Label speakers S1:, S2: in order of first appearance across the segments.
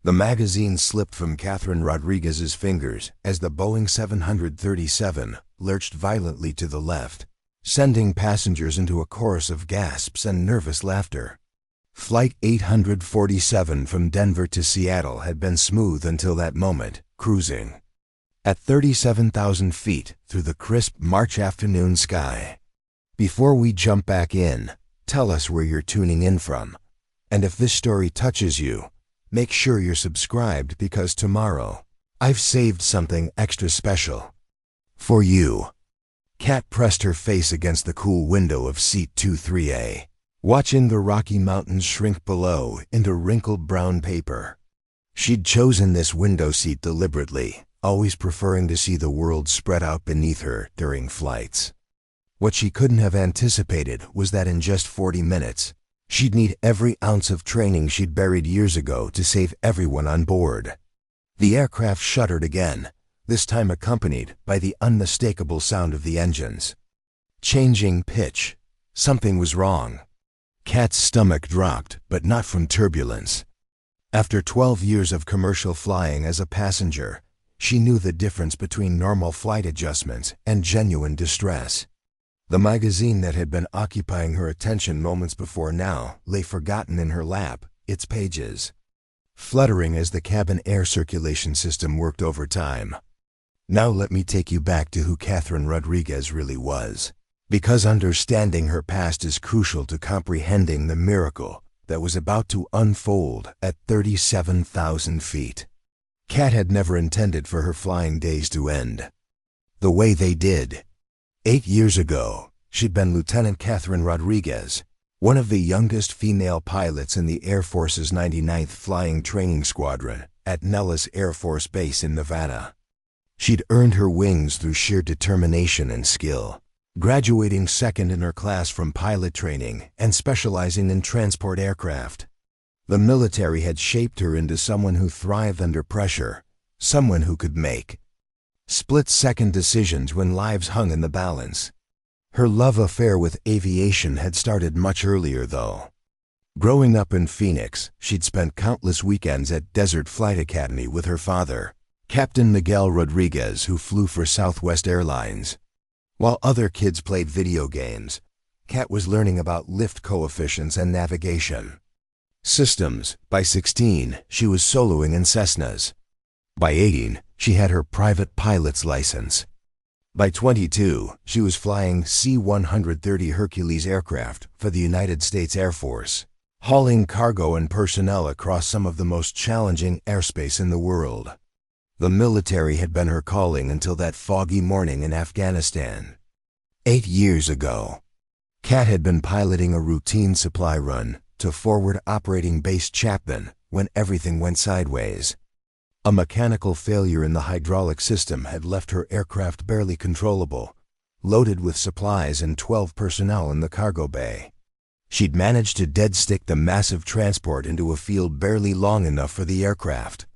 S1: The magazine slipped from Catherine Rodriguez's fingers as the Boeing 737 lurched violently to the left, sending passengers into a chorus of gasps and nervous laughter. Flight 847 from Denver to Seattle had been smooth until that moment, cruising at 37,000 feet through the crisp March afternoon sky. Before we jump back in, tell us where you're tuning in from. And if this story touches you, make sure you're subscribed because tomorrow, I've saved something extra special for you. Kat pressed her face against the cool window of seat 23A, watching the Rocky Mountains shrink below into wrinkled brown paper. She'd chosen this window seat deliberately, always preferring to see the world spread out beneath her during flights. What she couldn't have anticipated was that in just 40 minutes, she'd need every ounce of training she'd buried years ago to save everyone on board. The aircraft shuddered again, this time accompanied by the unmistakable sound of the engines. Changing pitch. Something was wrong. Kat's stomach dropped, but not from turbulence. After 12 years of commercial flying as a passenger, she knew the difference between normal flight adjustments and genuine distress. The magazine that had been occupying her attention moments before now lay forgotten in her lap, its pages fluttering as the cabin air circulation system worked overtime. Now let me take you back to who Catherine Rodriguez really was, because understanding her past is crucial to comprehending the miracle that was about to unfold at 37,000 feet. Kat had never intended for her flying days to end the way they did. 8 years ago, she'd been Lieutenant Catherine Rodriguez, one of the youngest female pilots in the Air Force's 99th Flying Training Squadron at Nellis Air Force Base in Nevada. She'd earned her wings through sheer determination and skill, graduating second in her class from pilot training and specializing in transport aircraft. The military had shaped her into someone who thrived under pressure, someone who could make split-second decisions when lives hung in the balance. Her love affair with aviation had started much earlier, though. Growing up in Phoenix, she'd spent countless weekends at Desert Flight Academy with her father, Captain Miguel Rodriguez, who flew for Southwest Airlines. While other kids played video games, Kat was learning about lift coefficients and navigation systems. By 16, she was soloing in Cessnas. By 18, she had her private pilot's license. By 22, she was flying C-130 Hercules aircraft for the United States Air Force, hauling cargo and personnel across some of the most challenging airspace in the world. The military had been her calling until that foggy morning in Afghanistan. 8 years ago, Kat had been piloting a routine supply run to Forward Operating Base Chapman when everything went sideways. A mechanical failure in the hydraulic system had left her aircraft barely controllable, loaded with supplies and 12 personnel in the cargo bay. She'd managed to dead-stick the massive transport into a field barely long enough for the aircraft,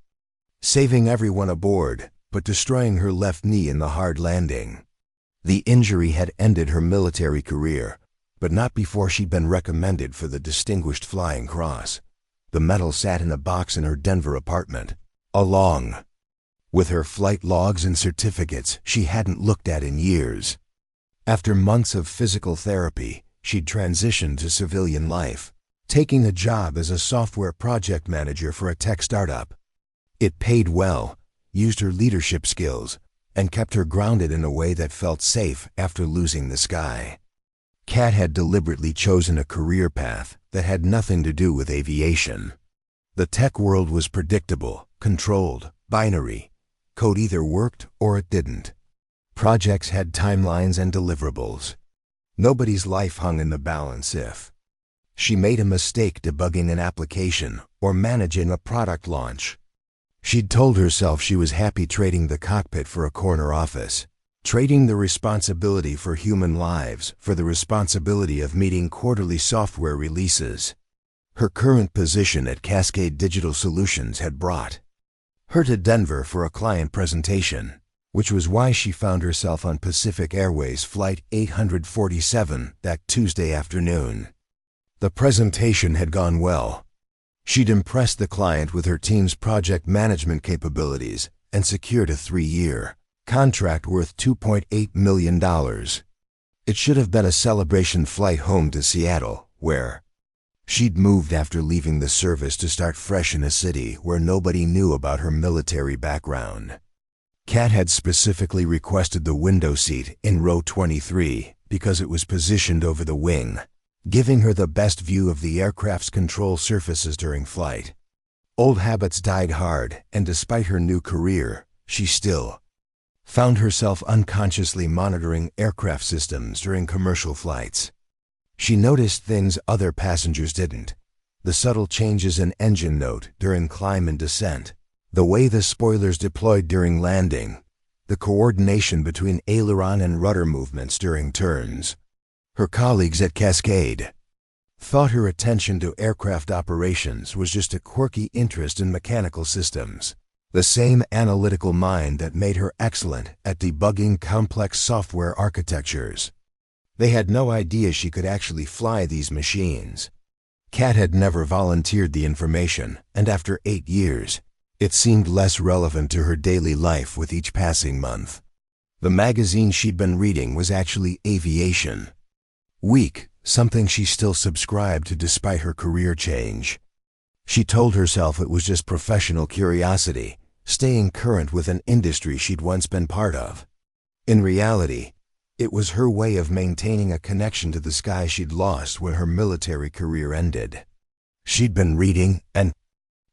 S1: saving everyone aboard, but destroying her left knee in the hard landing. The injury had ended her military career, but not before she'd been recommended for the Distinguished Flying Cross. The medal sat in a box in her Denver apartment, along with her flight logs and certificates she hadn't looked at in years. After months of physical therapy, she'd transitioned to civilian life, taking a job as a software project manager for a tech startup. It paid well, used her leadership skills, and kept her grounded in a way that felt safe after losing the sky. Kat had deliberately chosen a career path that had nothing to do with aviation. The tech world was predictable, controlled, binary. Code either worked or it didn't. Projects had timelines and deliverables. Nobody's life hung in the balance if she made a mistake debugging an application or managing a product launch. She'd told herself she was happy trading the cockpit for a corner office, trading the responsibility for human lives for the responsibility of meeting quarterly software releases. Her current position at Cascade Digital Solutions had brought her to Denver for a client presentation, which was why she found herself on Pacific Airways Flight 847 that Tuesday afternoon. The presentation had gone well. She'd impressed the client with her team's project management capabilities and secured a 3-year contract worth $2.8 million. It should have been a celebration flight home to Seattle, where she'd moved after leaving the service to start fresh in a city where nobody knew about her military background. Kat had specifically requested the window seat in row 23 because it was positioned over the wing, giving her the best view of the aircraft's control surfaces during flight. Old habits died hard, and despite her new career, she still found herself unconsciously monitoring aircraft systems during commercial flights. She noticed things other passengers didn't: the subtle changes in engine note during climb and descent, the way the spoilers deployed during landing, the coordination between aileron and rudder movements during turns. Her colleagues at Cascade thought her attention to aircraft operations was just a quirky interest in mechanical systems, the same analytical mind that made her excellent at debugging complex software architectures. They had no idea she could actually fly these machines. Kat had never volunteered the information, and after 8 years, it seemed less relevant to her daily life with each passing month. The magazine she'd been reading was actually Aviation Week, something she still subscribed to despite her career change. She told herself it was just professional curiosity, staying current with an industry she'd once been part of. In reality, it was her way of maintaining a connection to the sky she'd lost when her military career ended. She'd been reading an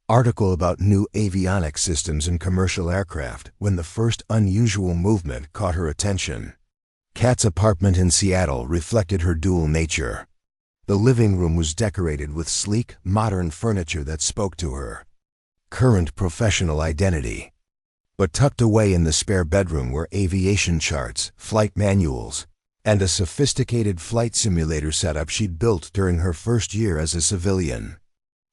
S1: article about new avionics systems in commercial aircraft when the first unusual movement caught her attention. Kat's apartment in Seattle reflected her dual nature. The living room was decorated with sleek, modern furniture that spoke to her current professional identity. But tucked away in the spare bedroom were aviation charts, flight manuals, and a sophisticated flight simulator setup she'd built during her first year as a civilian.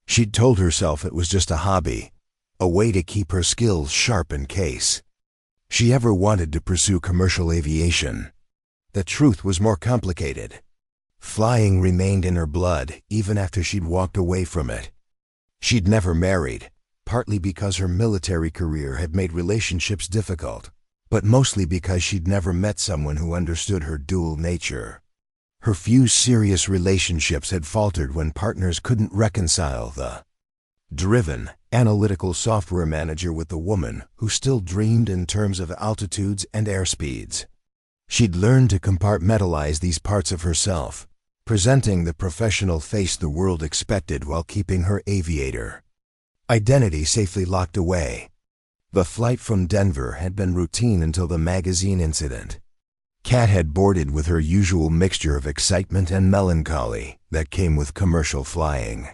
S1: She'd told herself it was just a hobby, a way to keep her skills sharp in case she ever wanted to pursue commercial aviation. The truth was more complicated. Flying remained in her blood even after she'd walked away from it. She'd never married, partly because her military career had made relationships difficult, but mostly because she'd never met someone who understood her dual nature. Her few serious relationships had faltered when partners couldn't reconcile the driven, analytical software manager with the woman who still dreamed in terms of altitudes and airspeeds. She'd learned to compartmentalize these parts of herself, presenting the professional face the world expected while keeping her aviator identity safely locked away. The flight from Denver had been routine until the magazine incident. Kat had boarded with her usual mixture of excitement and melancholy that came with commercial flying.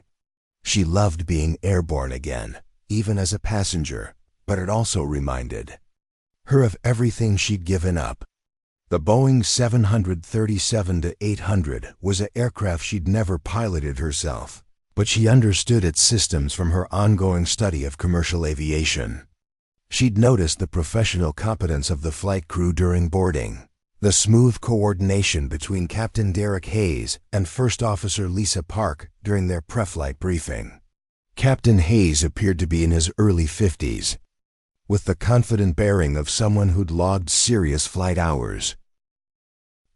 S1: She loved being airborne again, even as a passenger, but it also reminded her of everything she'd given up. The Boeing 737-800 was an aircraft she'd never piloted herself, but she understood its systems from her ongoing study of commercial aviation. She'd noticed the professional competence of the flight crew during boarding, the smooth coordination between Captain Derek Hayes and First Officer Lisa Park during their pre-flight briefing. Captain Hayes appeared to be in his early 50s, with the confident bearing of someone who'd logged serious flight hours.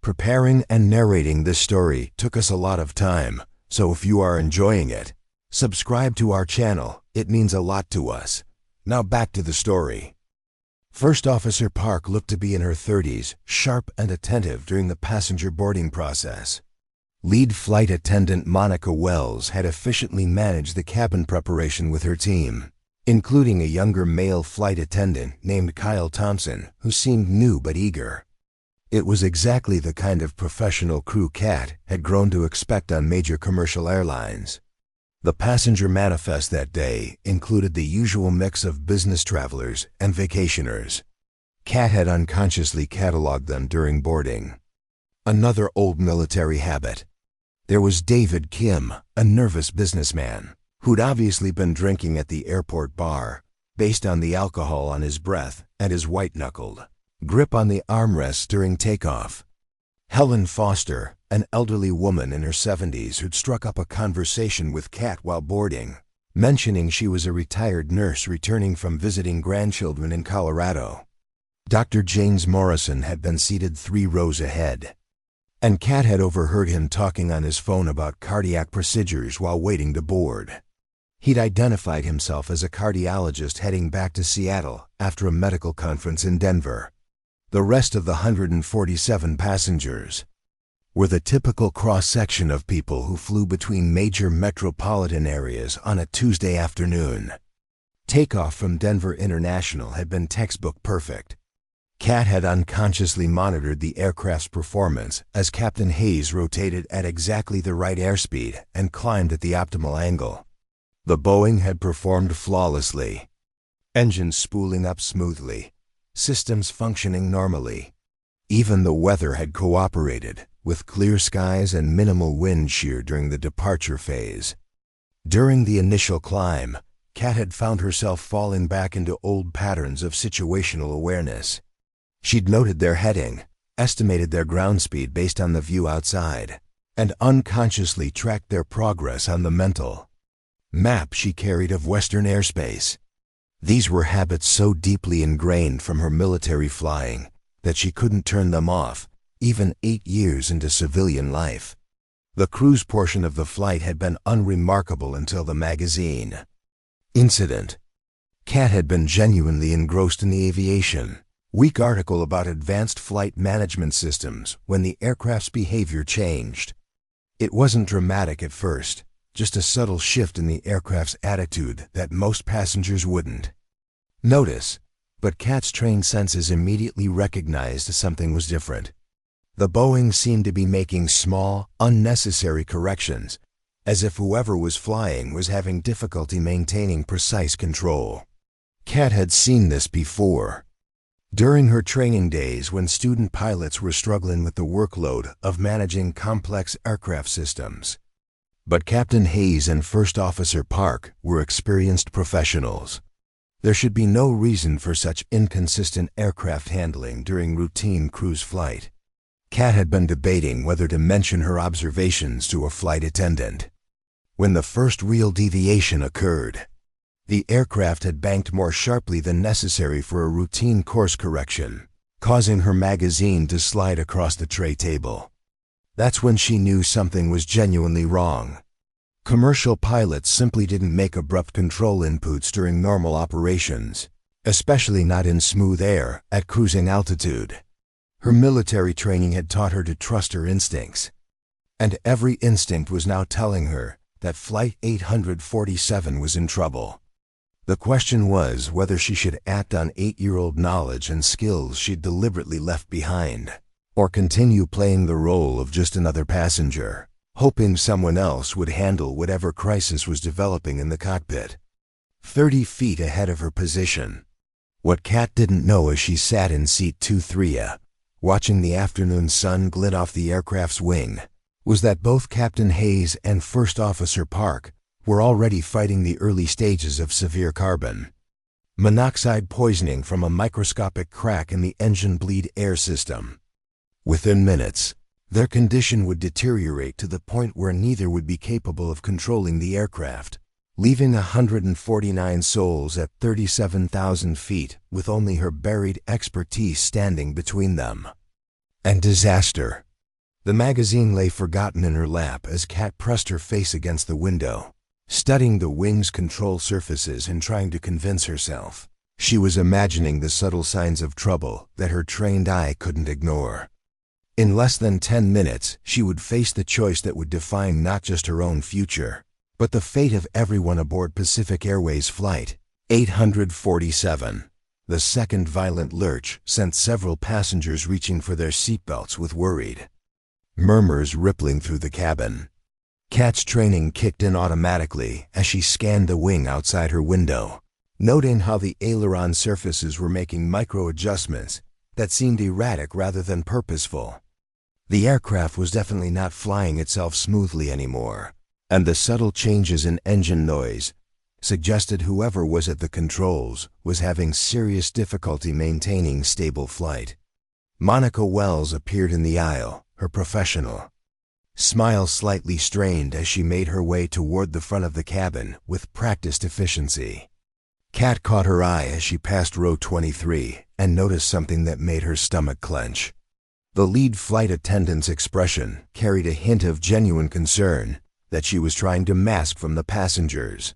S1: Preparing and narrating this story took us a lot of time, so if you are enjoying it, subscribe to our channel. It means a lot to us. Now back to the story. First Officer Park looked to be in her 30s, sharp and attentive during the passenger boarding process. Lead flight attendant Monica Wells had efficiently managed the cabin preparation with her team, including a younger male flight attendant named Kyle Thompson, who seemed new but eager. It was exactly the kind of professional crew Kat had grown to expect on major commercial airlines. The passenger manifest that day included the usual mix of business travelers and vacationers. Kat had unconsciously cataloged them during boarding. Another old military habit. There was David Kim, a nervous businessman, who'd obviously been drinking at the airport bar, based on the alcohol on his breath and his white-knuckled grip on the armrests during takeoff. Helen Foster, an elderly woman in her 70s who'd struck up a conversation with Kat while boarding, mentioning she was a retired nurse returning from visiting grandchildren in Colorado. Dr. James Morrison had been seated 3 rows ahead, and Kat had overheard him talking on his phone about cardiac procedures while waiting to board. He'd identified himself as a cardiologist heading back to Seattle after a medical conference in Denver. The rest of the 147 passengers were the typical cross-section of people who flew between major metropolitan areas on a Tuesday afternoon. Takeoff from Denver International had been textbook perfect. Kat had unconsciously monitored the aircraft's performance as Captain Hayes rotated at exactly the right airspeed and climbed at the optimal angle. The Boeing had performed flawlessly. Engines spooling up smoothly, systems functioning normally. Even the weather had cooperated, with clear skies and minimal wind shear during the departure phase. During the initial climb, Kat had found herself falling back into old patterns of situational awareness. She'd noted their heading, estimated their ground speed based on the view outside, and unconsciously tracked their progress on the mental map she carried of Western airspace. These were habits so deeply ingrained from her military flying that she couldn't turn them off, even 8 years into civilian life. The cruise portion of the flight had been unremarkable until the magazine incident. Kat had been genuinely engrossed in the aviation week article about advanced flight management systems when the aircraft's behavior changed. It wasn't dramatic at first, just a subtle shift in the aircraft's attitude that most passengers wouldn't notice, but Kat's trained senses immediately recognized something was different. The Boeing seemed to be making small, unnecessary corrections, as if whoever was flying was having difficulty maintaining precise control. Kat had seen this before. During her training days when student pilots were struggling with the workload of managing complex aircraft systems. But Captain Hayes and First Officer Park were experienced professionals. There should be no reason for such inconsistent aircraft handling during routine cruise flight. Kat had been debating whether to mention her observations to a flight attendant. When the first real deviation occurred, the aircraft had banked more sharply than necessary for a routine course correction, causing her magazine to slide across the tray table. That's when she knew something was genuinely wrong. Commercial pilots simply didn't make abrupt control inputs during normal operations, especially not in smooth air at cruising altitude. Her military training had taught her to trust her instincts, and every instinct was now telling her that Flight 847 was in trouble. The question was whether she should act on 8-year-old knowledge and skills she'd deliberately left behind, or continue playing the role of just another passenger, hoping someone else would handle whatever crisis was developing in the cockpit. 30 feet ahead of her position. What Kat didn't know as she sat in seat 2-3, watching the afternoon sun glint off the aircraft's wing, was that both Captain Hayes and First Officer Park were already fighting the early stages of severe carbon monoxide poisoning from a microscopic crack in the engine bleed air system. Within minutes, their condition would deteriorate to the point where neither would be capable of controlling the aircraft, leaving 149 souls at 37,000 feet with only her buried expertise standing between them. And disaster. The magazine lay forgotten in her lap as Kat pressed her face against the window, studying the wing's control surfaces and trying to convince herself she was imagining the subtle signs of trouble that her trained eye couldn't ignore. In less than 10 minutes, she would face the choice that would define not just her own future, but the fate of everyone aboard Pacific Airways Flight 847. The second violent lurch sent several passengers reaching for their seatbelts with worried murmurs rippling through the cabin. Kat's training kicked in automatically as she scanned the wing outside her window, noting how the aileron surfaces were making micro-adjustments that seemed erratic rather than purposeful. The aircraft was definitely not flying itself smoothly anymore, and the subtle changes in engine noise suggested whoever was at the controls was having serious difficulty maintaining stable flight. Monica Wells appeared in the aisle, her professional smile slightly strained as she made her way toward the front of the cabin with practiced efficiency. Kat caught her eye as she passed row 23 and noticed something that made her stomach clench. The lead flight attendant's expression carried a hint of genuine concern that she was trying to mask from the passengers.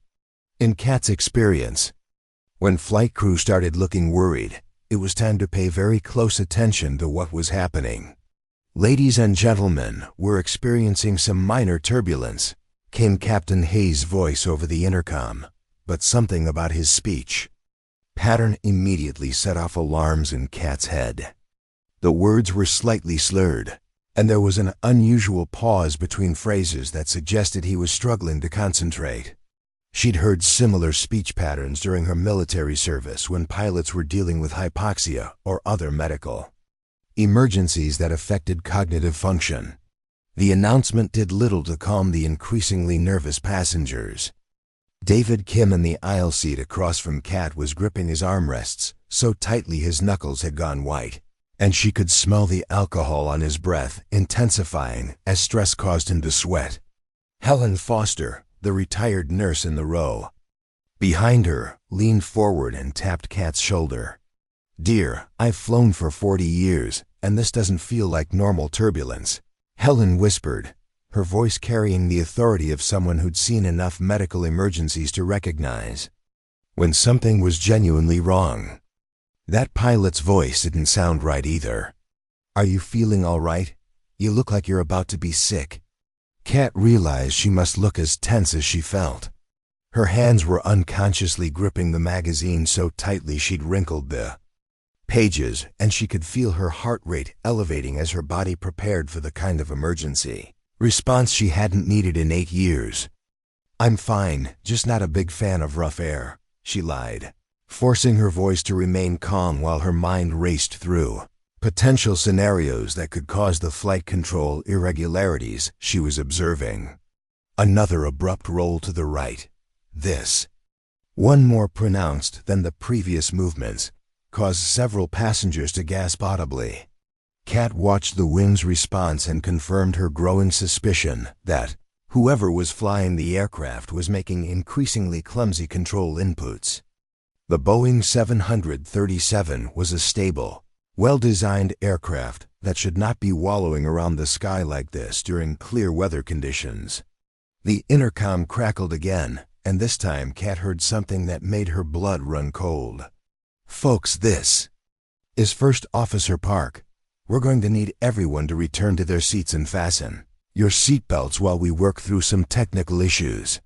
S1: In Kat's experience, when flight crew started looking worried, it was time to pay very close attention to what was happening. "Ladies and gentlemen, we're experiencing some minor turbulence," came Captain Hayes' voice over the intercom, but something about his speech pattern immediately set off alarms in Kat's head. The words were slightly slurred, and there was an unusual pause between phrases that suggested he was struggling to concentrate. She'd heard similar speech patterns during her military service when pilots were dealing with hypoxia or other medical emergencies that affected cognitive function. The announcement did little to calm the increasingly nervous passengers. David Kim in the aisle seat across from Kat was gripping his armrests so tightly his knuckles had gone white, and she could smell the alcohol on his breath intensifying as stress caused him to sweat. Helen Foster, the retired nurse in the row behind her, leaned forward and tapped Kat's shoulder. "Dear, I've flown for 40 years, and this doesn't feel like normal turbulence," Helen whispered, her voice carrying the authority of someone who'd seen enough medical emergencies to recognize when something was genuinely wrong. That pilot's voice didn't sound right either. "Are you feeling all right? You look like you're about to be sick." Kat realized she must look as tense as she felt. Her hands were unconsciously gripping the magazine so tightly she'd wrinkled the pages, and she could feel her heart rate elevating as her body prepared for the kind of emergency response she hadn't needed in 8 years. "I'm fine, just not a big fan of rough air," she lied, forcing her voice to remain calm while her mind raced through potential scenarios that could cause the flight control irregularities she was observing. Another abrupt roll to the right. This, one more pronounced than the previous movements, caused several passengers to gasp audibly. Kat watched the wing's response and confirmed her growing suspicion that whoever was flying the aircraft was making increasingly clumsy control inputs. The Boeing 737 was a stable, well-designed aircraft that should not be wallowing around the sky like this during clear weather conditions. The intercom crackled again, and this time Kat heard something that made her blood run cold. "Folks, this is First Officer Park. We're going to need everyone to return to their seats and fasten your seatbelts while we work through some technical issues.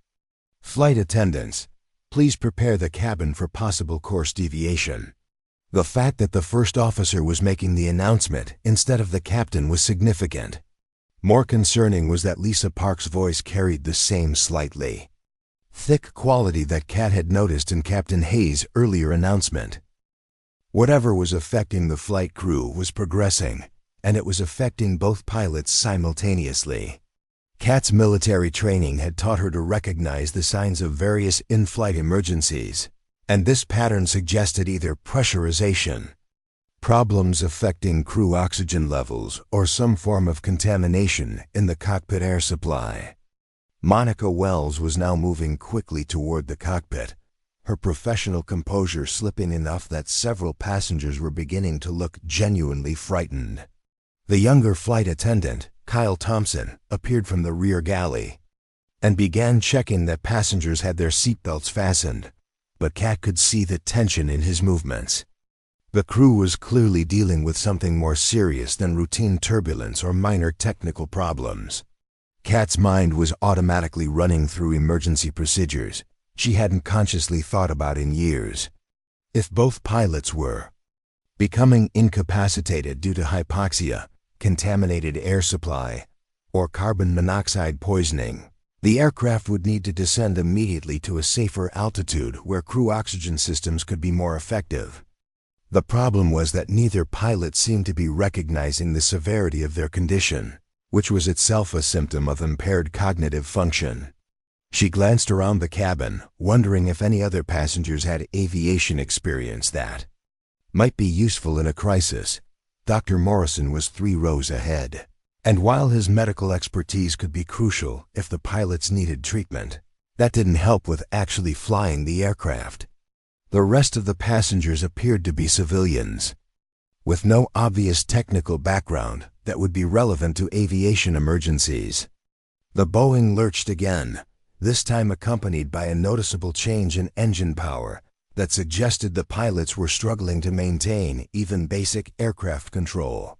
S1: Flight attendants, please prepare the cabin for possible course deviation." The fact that the first officer was making the announcement instead of the captain was significant. More concerning was that Lisa Park's voice carried the same slightly thick quality that Kat had noticed in Captain Hayes' earlier announcement. Whatever was affecting the flight crew was progressing, and it was affecting both pilots simultaneously. Kat's military training had taught her to recognize the signs of various in-flight emergencies, and this pattern suggested either pressurization, problems affecting crew oxygen levels, or some form of contamination in the cockpit air supply. Monica Wells was now moving quickly toward the cockpit, her professional composure slipping enough that several passengers were beginning to look genuinely frightened. The younger flight attendant, Kyle Thompson, appeared from the rear galley and began checking that passengers had their seatbelts fastened, but Kat could see the tension in his movements. The crew was clearly dealing with something more serious than routine turbulence or minor technical problems. Kat's mind was automatically running through emergency procedures she hadn't consciously thought about in years. If both pilots were becoming incapacitated due to hypoxia, contaminated air supply, or carbon monoxide poisoning, the aircraft would need to descend immediately to a safer altitude where crew oxygen systems could be more effective. The problem was that neither pilot seemed to be recognizing the severity of their condition, which was itself a symptom of impaired cognitive function. She glanced around the cabin, wondering if any other passengers had aviation experience that might be useful in a crisis. Dr. Morrison was 3 rows ahead. And while his medical expertise could be crucial if the pilots needed treatment, that didn't help with actually flying the aircraft. The rest of the passengers appeared to be civilians, with no obvious technical background that would be relevant to aviation emergencies. The Boeing lurched again, this time accompanied by a noticeable change in engine power that suggested the pilots were struggling to maintain even basic aircraft control.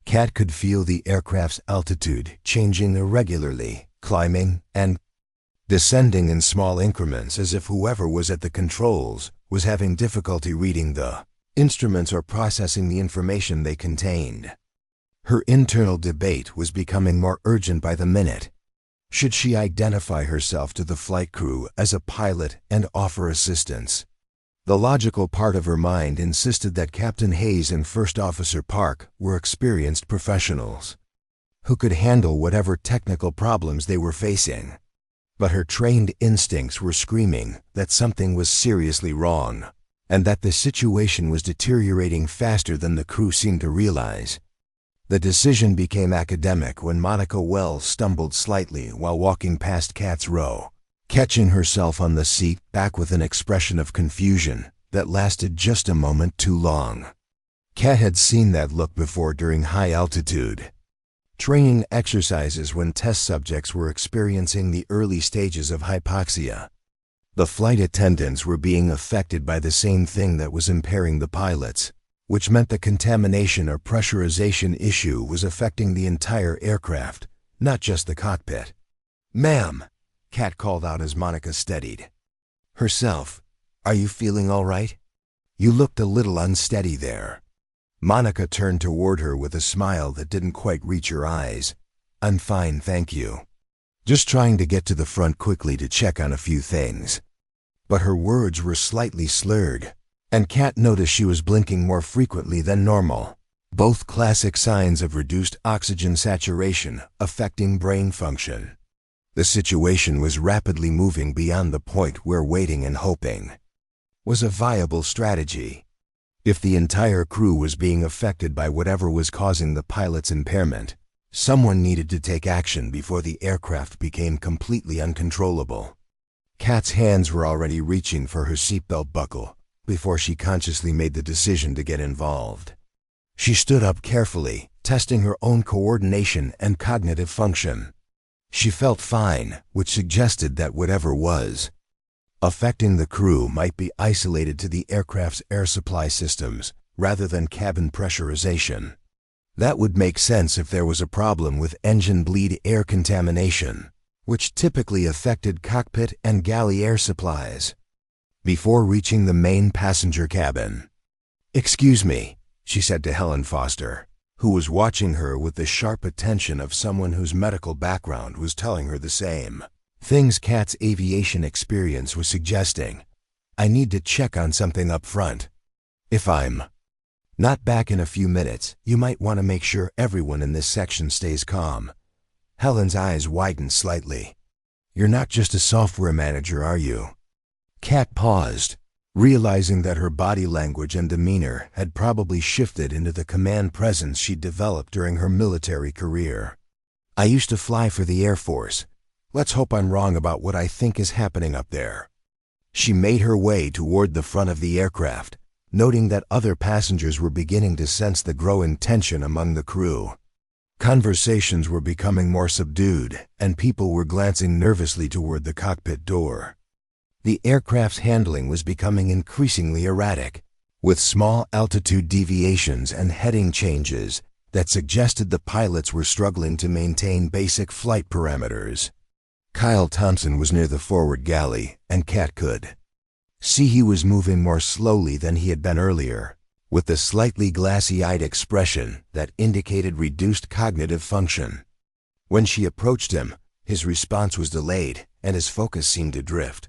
S1: Kat could feel the aircraft's altitude changing irregularly, climbing and descending in small increments, as if whoever was at the controls was having difficulty reading the instruments or processing the information they contained. Her internal debate was becoming more urgent by the minute. Should she identify herself to the flight crew as a pilot and offer assistance? The logical part of her mind insisted that Captain Hayes and First Officer Park were experienced professionals who could handle whatever technical problems they were facing. But her trained instincts were screaming that something was seriously wrong, and that the situation was deteriorating faster than the crew seemed to realize. The decision became academic when Monica Wells stumbled slightly while walking past Kat's row, catching herself on the seat back with an expression of confusion that lasted just a moment too long. Kat had seen that look before during high-altitude training exercises when test subjects were experiencing the early stages of hypoxia. The flight attendants were being affected by the same thing that was impairing the pilots, which meant the contamination or pressurization issue was affecting the entire aircraft, not just the cockpit. "Ma'am," Kat called out as Monica steadied herself, "are you feeling all right? You looked a little unsteady there." Monica turned toward her with a smile that didn't quite reach her eyes. "I'm fine, thank you. Just trying to get to the front quickly to check on a few things." But her words were slightly slurred, and Kat noticed she was blinking more frequently than normal, both classic signs of reduced oxygen saturation affecting brain function. The situation was rapidly moving beyond the point where waiting and hoping was a viable strategy. If the entire crew was being affected by whatever was causing the pilot's impairment, someone needed to take action before the aircraft became completely uncontrollable. Kat's hands were already reaching for her seatbelt buckle before she consciously made the decision to get involved. She stood up carefully, testing her own coordination and cognitive function. She felt fine, which suggested that whatever was affecting the crew might be isolated to the aircraft's air supply systems rather than cabin pressurization. That would make sense if there was a problem with engine bleed air contamination, which typically affected cockpit and galley air supplies. Before reaching the main passenger cabin, "Excuse me," she said to Helen Foster, who was watching her with the sharp attention of someone whose medical background was telling her the same things Kat's aviation experience was suggesting. "I need to check on something up front. If I'm not back in a few minutes, you might want to make sure everyone in this section stays calm." Helen's eyes widened slightly. "You're not just a software manager, are you?" Kat paused, realizing that her body language and demeanor had probably shifted into the command presence she'd developed during her military career. "I used to fly for the Air Force. Let's hope I'm wrong about what I think is happening up there." She made her way toward the front of the aircraft, noting that other passengers were beginning to sense the growing tension among the crew. Conversations were becoming more subdued, and people were glancing nervously toward the cockpit door. The aircraft's handling was becoming increasingly erratic, with small altitude deviations and heading changes that suggested the pilots were struggling to maintain basic flight parameters. Kyle Thompson was near the forward galley, and Kat could see he was moving more slowly than he had been earlier, with the slightly glassy-eyed expression that indicated reduced cognitive function. When she approached him, his response was delayed, and his focus seemed to drift.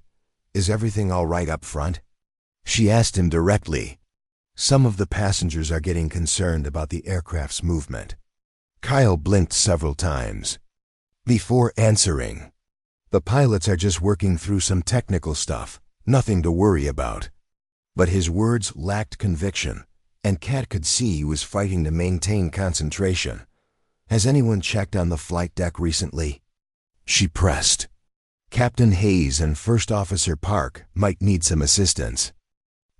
S1: "Is everything all right up front?" she asked him directly. "Some of the passengers are getting concerned about the aircraft's movement." Kyle blinked several times before answering. "The pilots are just working through some technical stuff, nothing to worry about." But his words lacked conviction, and Kat could see he was fighting to maintain concentration. Has anyone checked on the flight deck recently? She pressed. Captain Hayes and First Officer Park might need some assistance.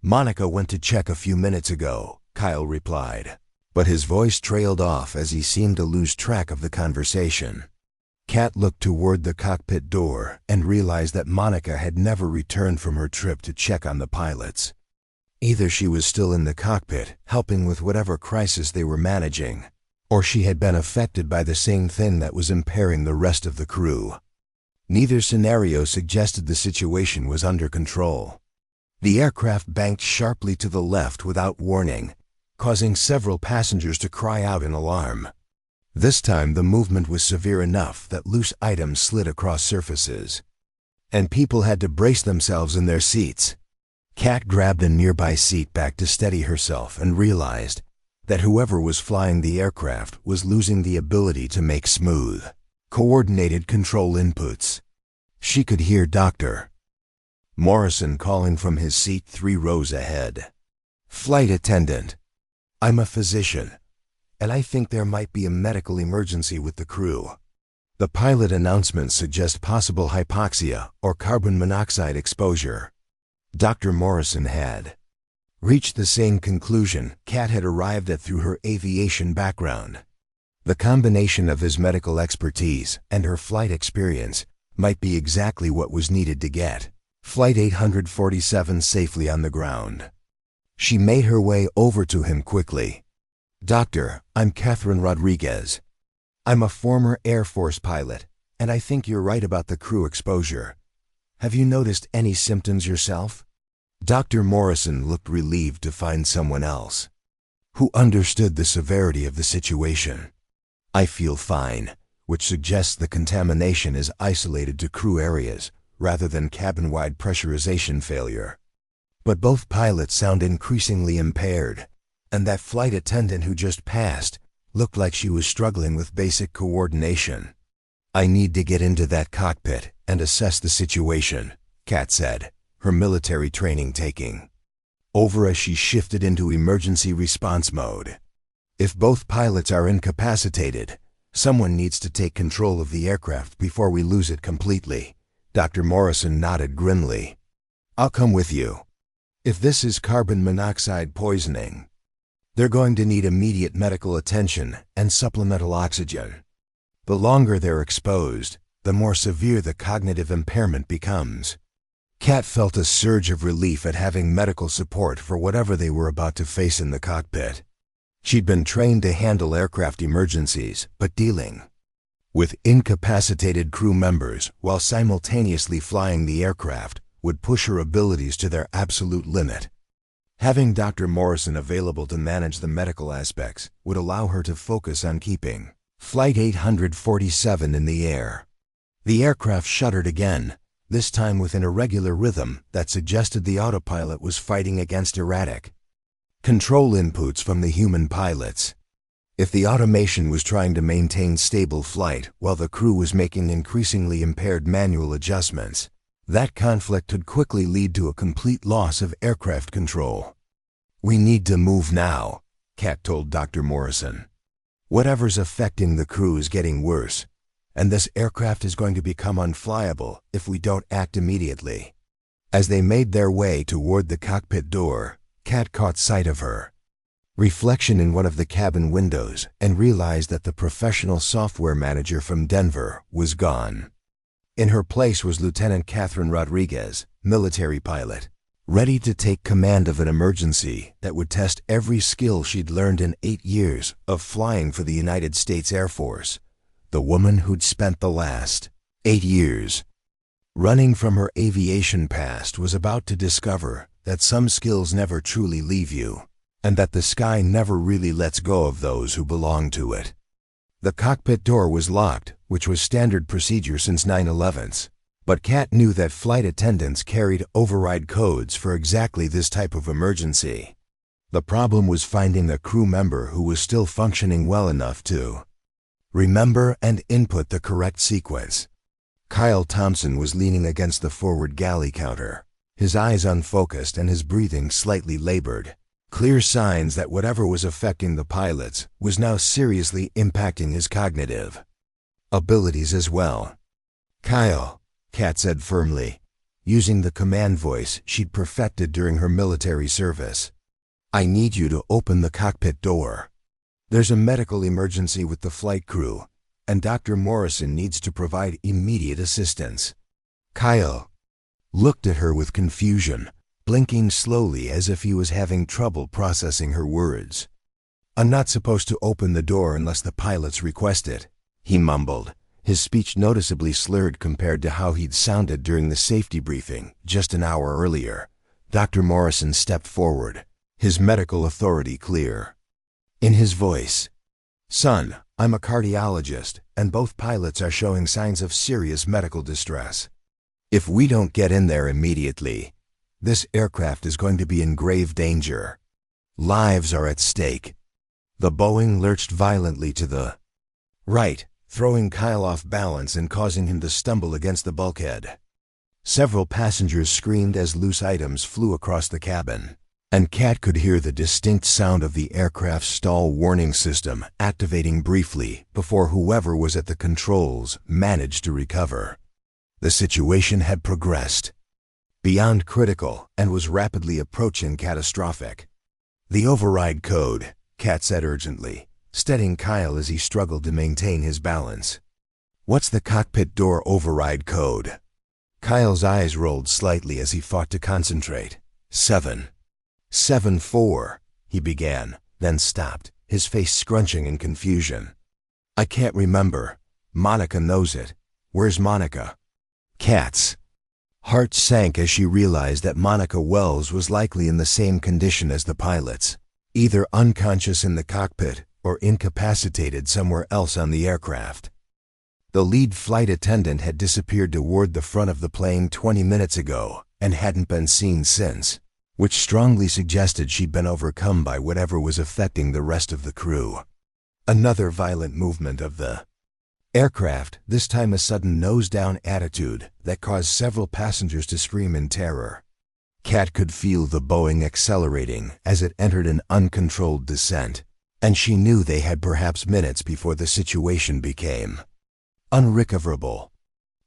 S1: Monica went to check a few minutes ago, Kyle replied, but his voice trailed off as he seemed to lose track of the conversation. Kat looked toward the cockpit door and realized that Monica had never returned from her trip to check on the pilots. Either she was still in the cockpit, helping with whatever crisis they were managing, or she had been affected by the same thing that was impairing the rest of the crew. Neither scenario suggested the situation was under control. The aircraft banked sharply to the left without warning, causing several passengers to cry out in alarm. This time the movement was severe enough that loose items slid across surfaces, and people had to brace themselves in their seats. Kat grabbed a nearby seat back to steady herself and realized that whoever was flying the aircraft was losing the ability to make smooth, coordinated control inputs. She could hear Dr. Morrison calling from his seat 3 rows ahead. "Flight attendant, I'm a physician, and I think there might be a medical emergency with the crew." The pilot announcements suggest possible hypoxia or carbon monoxide exposure. Dr. Morrison had reached the same conclusion Kat had arrived at through her aviation background. The combination of his medical expertise and her flight experience might be exactly what was needed to get Flight 847 safely on the ground. She made her way over to him quickly. "Doctor, I'm Catherine Rodriguez. I'm a former Air Force pilot, and I think you're right about the crew exposure. Have you noticed any symptoms yourself?" Dr. Morrison looked relieved to find someone else who understood the severity of the situation. "I feel fine," which suggests the contamination is isolated to crew areas rather than cabin-wide pressurization failure. But both pilots sound increasingly impaired, and that flight attendant who just passed looked like she was struggling with basic coordination. "I need to get into that cockpit and assess the situation," Kat said, her military training taking over as she shifted into emergency response mode. "If both pilots are incapacitated, someone needs to take control of the aircraft before we lose it completely." Dr. Morrison nodded grimly. "I'll come with you. If this is carbon monoxide poisoning, they're going to need immediate medical attention and supplemental oxygen. The longer they're exposed, the more severe the cognitive impairment becomes." Kat felt a surge of relief at having medical support for whatever they were about to face in the cockpit. She'd been trained to handle aircraft emergencies, but dealing with incapacitated crew members while simultaneously flying the aircraft would push her abilities to their absolute limit. Having Dr. Morrison available to manage the medical aspects would allow her to focus on keeping Flight 847 in the air. The aircraft shuddered again, this time with an irregular rhythm that suggested the autopilot was fighting against erratic control inputs from the human pilots. If the automation was trying to maintain stable flight while the crew was making increasingly impaired manual adjustments, that conflict could quickly lead to a complete loss of aircraft control. "We need to move now," Kat told Dr. Morrison. "Whatever's affecting the crew is getting worse, and this aircraft is going to become unflyable if we don't act immediately." As they made their way toward the cockpit door, Kat caught sight of her reflection in one of the cabin windows and realized that the professional software manager from Denver was gone. In her place was Lieutenant Catherine Rodriguez, military pilot, ready to take command of an emergency that would test every skill she'd learned in 8 years of flying for the United States Air Force. The woman who'd spent the last 8 years running from her aviation past was about to discover that some skills never truly leave you, and that the sky never really lets go of those who belong to it. The cockpit door was locked, which was standard procedure since 9/11s, but Kat knew that flight attendants carried override codes for exactly this type of emergency. The problem was finding a crew member who was still functioning well enough to remember and input the correct sequence. Kyle Thompson was leaning against the forward galley counter, his eyes unfocused and his breathing slightly labored. Clear signs that whatever was affecting the pilots was now seriously impacting his cognitive abilities as well. "Kyle," Kat said firmly, using the command voice she'd perfected during her military service. "I need you to open the cockpit door. There's a medical emergency with the flight crew, and Dr. Morrison needs to provide immediate assistance." Kyle looked at her with confusion, blinking slowly as if he was having trouble processing her words. "I'm not supposed to open the door unless the pilots request it," he mumbled, his speech noticeably slurred compared to how he'd sounded during the safety briefing just an hour earlier. Dr. Morrison stepped forward, his medical authority clear in his voice. "Son, I'm a cardiologist, and both pilots are showing signs of serious medical distress. If we don't get in there immediately, this aircraft is going to be in grave danger. Lives are at stake." The Boeing lurched violently to the right, throwing Kyle off balance and causing him to stumble against the bulkhead. Several passengers screamed as loose items flew across the cabin, and Kat could hear the distinct sound of the aircraft's stall warning system activating briefly before whoever was at the controls managed to recover. The situation had progressed beyond critical and was rapidly approaching catastrophic. "The override code," Kat said urgently, steadying Kyle as he struggled to maintain his balance. "What's the cockpit door override code?" Kyle's eyes rolled slightly as he fought to concentrate. 774, he began, then stopped, his face scrunching in confusion. "I can't remember. Monica knows it. Where's Monica?" Kat's heart sank as she realized that Monica Wells was likely in the same condition as the pilots, either unconscious in the cockpit or incapacitated somewhere else on the aircraft. The lead flight attendant had disappeared toward the front of the plane 20 minutes ago and hadn't been seen since, which strongly suggested she'd been overcome by whatever was affecting the rest of the crew. Another violent movement of the aircraft, this time a sudden nose-down attitude that caused several passengers to scream in terror. Kat could feel the Boeing accelerating as it entered an uncontrolled descent, and she knew they had perhaps minutes before the situation became unrecoverable.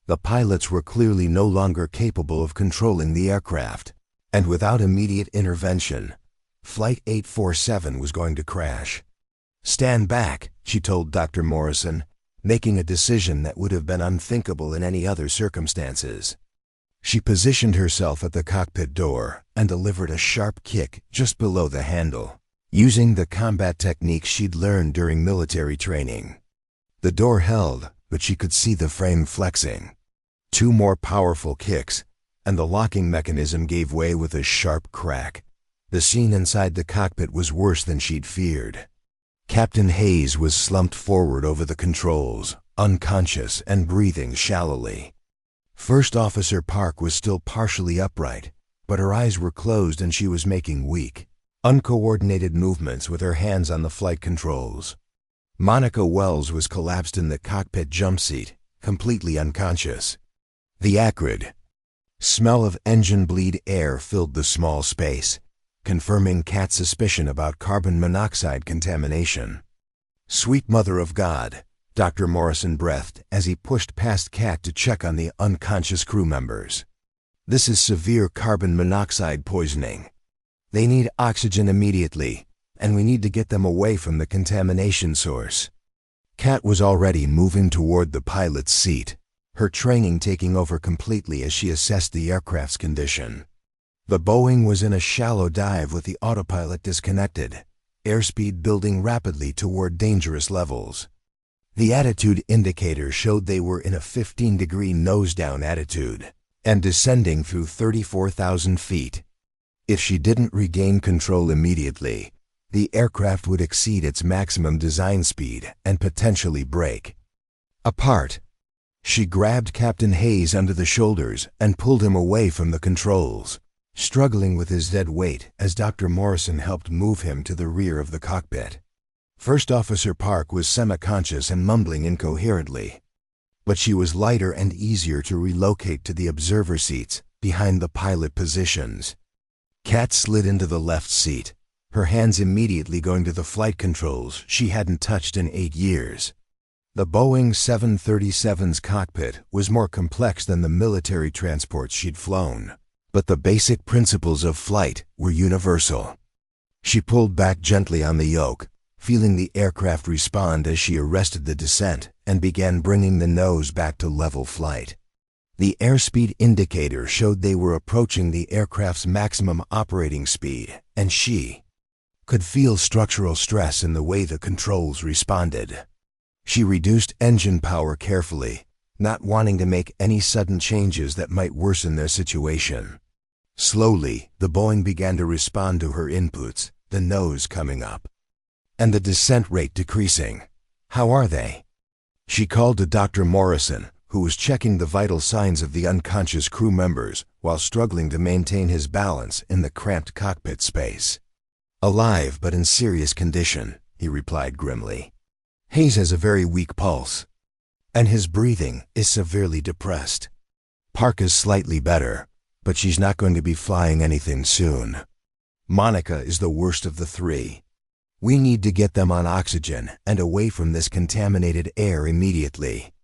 S1: The pilots were clearly no longer capable of controlling the aircraft, and without immediate intervention, Flight 847 was going to crash. "Stand back," she told Dr. Morrison, making a decision that would have been unthinkable in any other circumstances. She positioned herself at the cockpit door and delivered a sharp kick just below the handle, using the combat techniques she'd learned during military training. The door held, but she could see the frame flexing. 2 more powerful kicks, and the locking mechanism gave way with a sharp crack. The scene inside the cockpit was worse than she'd feared. Captain Hayes was slumped forward over the controls, unconscious and breathing shallowly. First Officer Park was still partially upright, but her eyes were closed and she was making weak, uncoordinated movements with her hands on the flight controls. Monica Wells was collapsed in the cockpit jump seat, completely unconscious. The acrid smell of engine bleed air filled the small space, confirming Kat's suspicion about carbon monoxide contamination. "Sweet Mother of God," Dr. Morrison breathed as he pushed past Kat to check on the unconscious crew members. "This is severe carbon monoxide poisoning. They need oxygen immediately, and we need to get them away from the contamination source." Kat was already moving toward the pilot's seat, her training taking over completely as she assessed the aircraft's condition. The Boeing was in a shallow dive with the autopilot disconnected, airspeed building rapidly toward dangerous levels. The attitude indicator showed they were in a 15-degree nose-down attitude and descending through 34,000 feet. If she didn't regain control immediately, the aircraft would exceed its maximum design speed and potentially break apart. She grabbed Captain Hayes under the shoulders and pulled him away from the controls, struggling with his dead weight as Dr. Morrison helped move him to the rear of the cockpit. First Officer Park was semi-conscious and mumbling incoherently, but she was lighter and easier to relocate to the observer seats behind the pilot positions. Kat slid into the left seat, her hands immediately going to the flight controls she hadn't touched in 8 years. The Boeing 737's cockpit was more complex than the military transports she'd flown, but the basic principles of flight were universal. She pulled back gently on the yoke, feeling the aircraft respond as she arrested the descent and began bringing the nose back to level flight. The airspeed indicator showed they were approaching the aircraft's maximum operating speed, and she could feel structural stress in the way the controls responded. She reduced engine power carefully, not wanting to make any sudden changes that might worsen their situation. Slowly, the Boeing began to respond to her inputs, the nose coming up and the descent rate decreasing. "How are they?" She called to Dr. Morrison, who was checking the vital signs of the unconscious crew members while struggling to maintain his balance in the cramped cockpit space. "Alive but in serious condition," he replied grimly. "Hayes has a very weak pulse, and his breathing is severely depressed. Park is slightly better, but she's not going to be flying anything soon. Monica is the worst of the three. We need to get them on oxygen and away from this contaminated air immediately."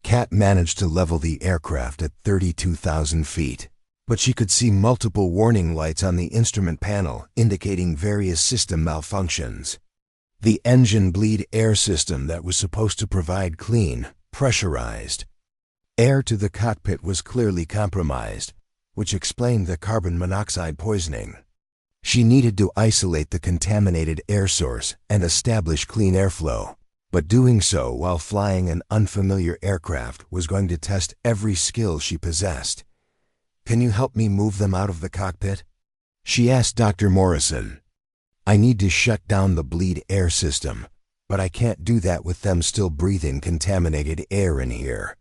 S1: Kat managed to level the aircraft at 32,000 feet, but she could see multiple warning lights on the instrument panel indicating various system malfunctions. The engine bleed air system that was supposed to provide clean, pressurized air to the cockpit was clearly compromised, which explained the carbon monoxide poisoning. She needed to isolate the contaminated air source and establish clean airflow, but doing so while flying an unfamiliar aircraft was going to test every skill she possessed. "Can you help me move them out of the cockpit?" she asked Dr. Morrison. "I need to shut down the bleed air system, but I can't do that with them still breathing contaminated air in here."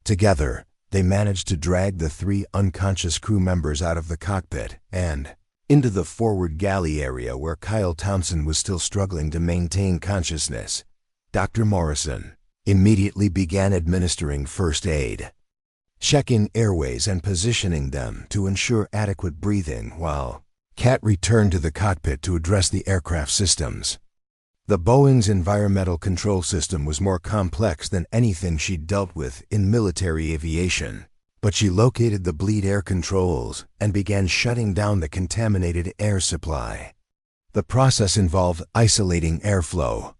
S1: Together, they managed to drag the 3 unconscious crew members out of the cockpit and into the forward galley area where Kyle Thompson was still struggling to maintain consciousness. Dr. Morrison immediately began administering first aid, checking airways and positioning them to ensure adequate breathing while Kat returned to the cockpit to address the aircraft systems. The Boeing's environmental control system was more complex than anything she'd dealt with in military aviation, but she located the bleed air controls and began shutting down the contaminated air supply. The process involved isolating airflow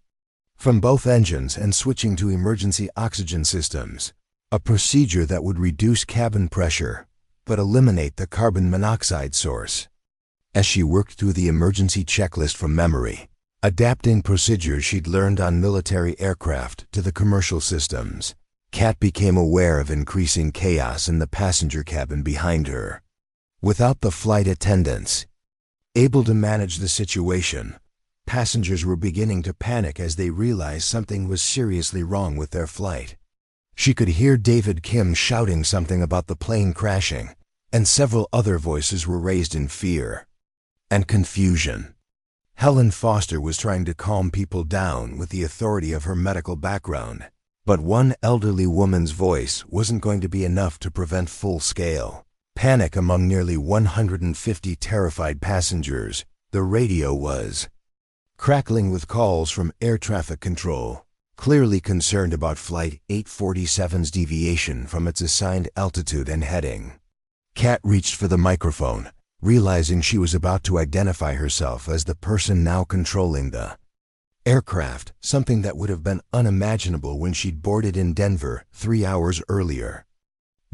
S1: from both engines and switching to emergency oxygen systems, a procedure that would reduce cabin pressure but eliminate the carbon monoxide source. As she worked through the emergency checklist from memory, adapting procedures she'd learned on military aircraft to the commercial systems, Kat became aware of increasing chaos in the passenger cabin behind her. Without the flight attendants able to manage the situation, passengers were beginning to panic as they realized something was seriously wrong with their flight. She could hear David Kim shouting something about the plane crashing, and several other voices were raised in fear and confusion. Helen Foster was trying to calm people down with the authority of her medical background, but one elderly woman's voice wasn't going to be enough to prevent full-scale panic among nearly 150 terrified passengers. The radio was crackling with calls from air traffic control, clearly concerned about Flight 847's deviation from its assigned altitude and heading. Kat reached for the microphone, realizing she was about to identify herself as the person now controlling the aircraft, something that would have been unimaginable when she'd boarded in Denver 3 hours earlier.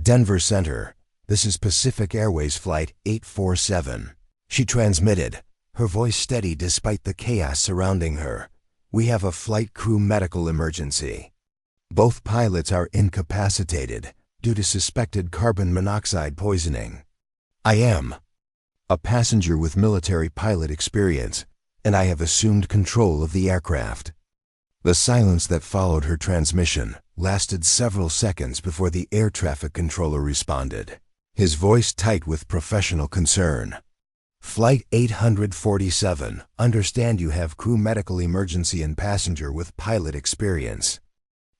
S1: "Denver Center, this is Pacific Airways Flight 847, she transmitted, her voice steady despite the chaos surrounding her. "We have a flight crew medical emergency. Both pilots are incapacitated due to suspected carbon monoxide poisoning. I am a passenger with military pilot experience, and I have assumed control of the aircraft." The silence that followed her transmission lasted several seconds before the air traffic controller responded, his voice tight with professional concern. "Flight 847, understand you have crew medical emergency and passenger with pilot experience.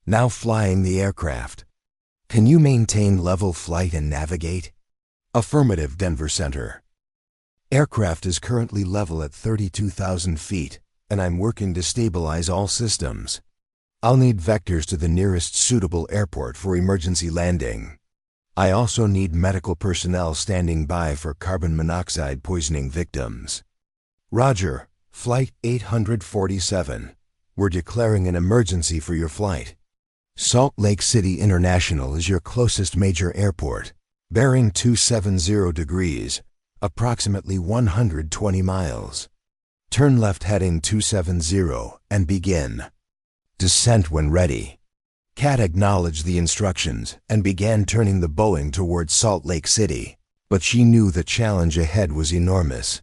S1: Now flying the aircraft. Can you maintain level flight and navigate?" "Affirmative, Denver Center." Aircraft is currently level at 32,000 feet, and I'm working to stabilize all systems. I'll need vectors to the nearest suitable airport for emergency landing. I also need medical personnel standing by for carbon monoxide poisoning victims. Roger, Flight 847. We're declaring an emergency for your flight. Salt Lake City International is your closest major airport, bearing 270 degrees, approximately 120 miles. Turn left heading 270 and begin. Descent when ready. Kat acknowledged the instructions and began turning the Boeing towards Salt Lake City, but she knew the challenge ahead was enormous.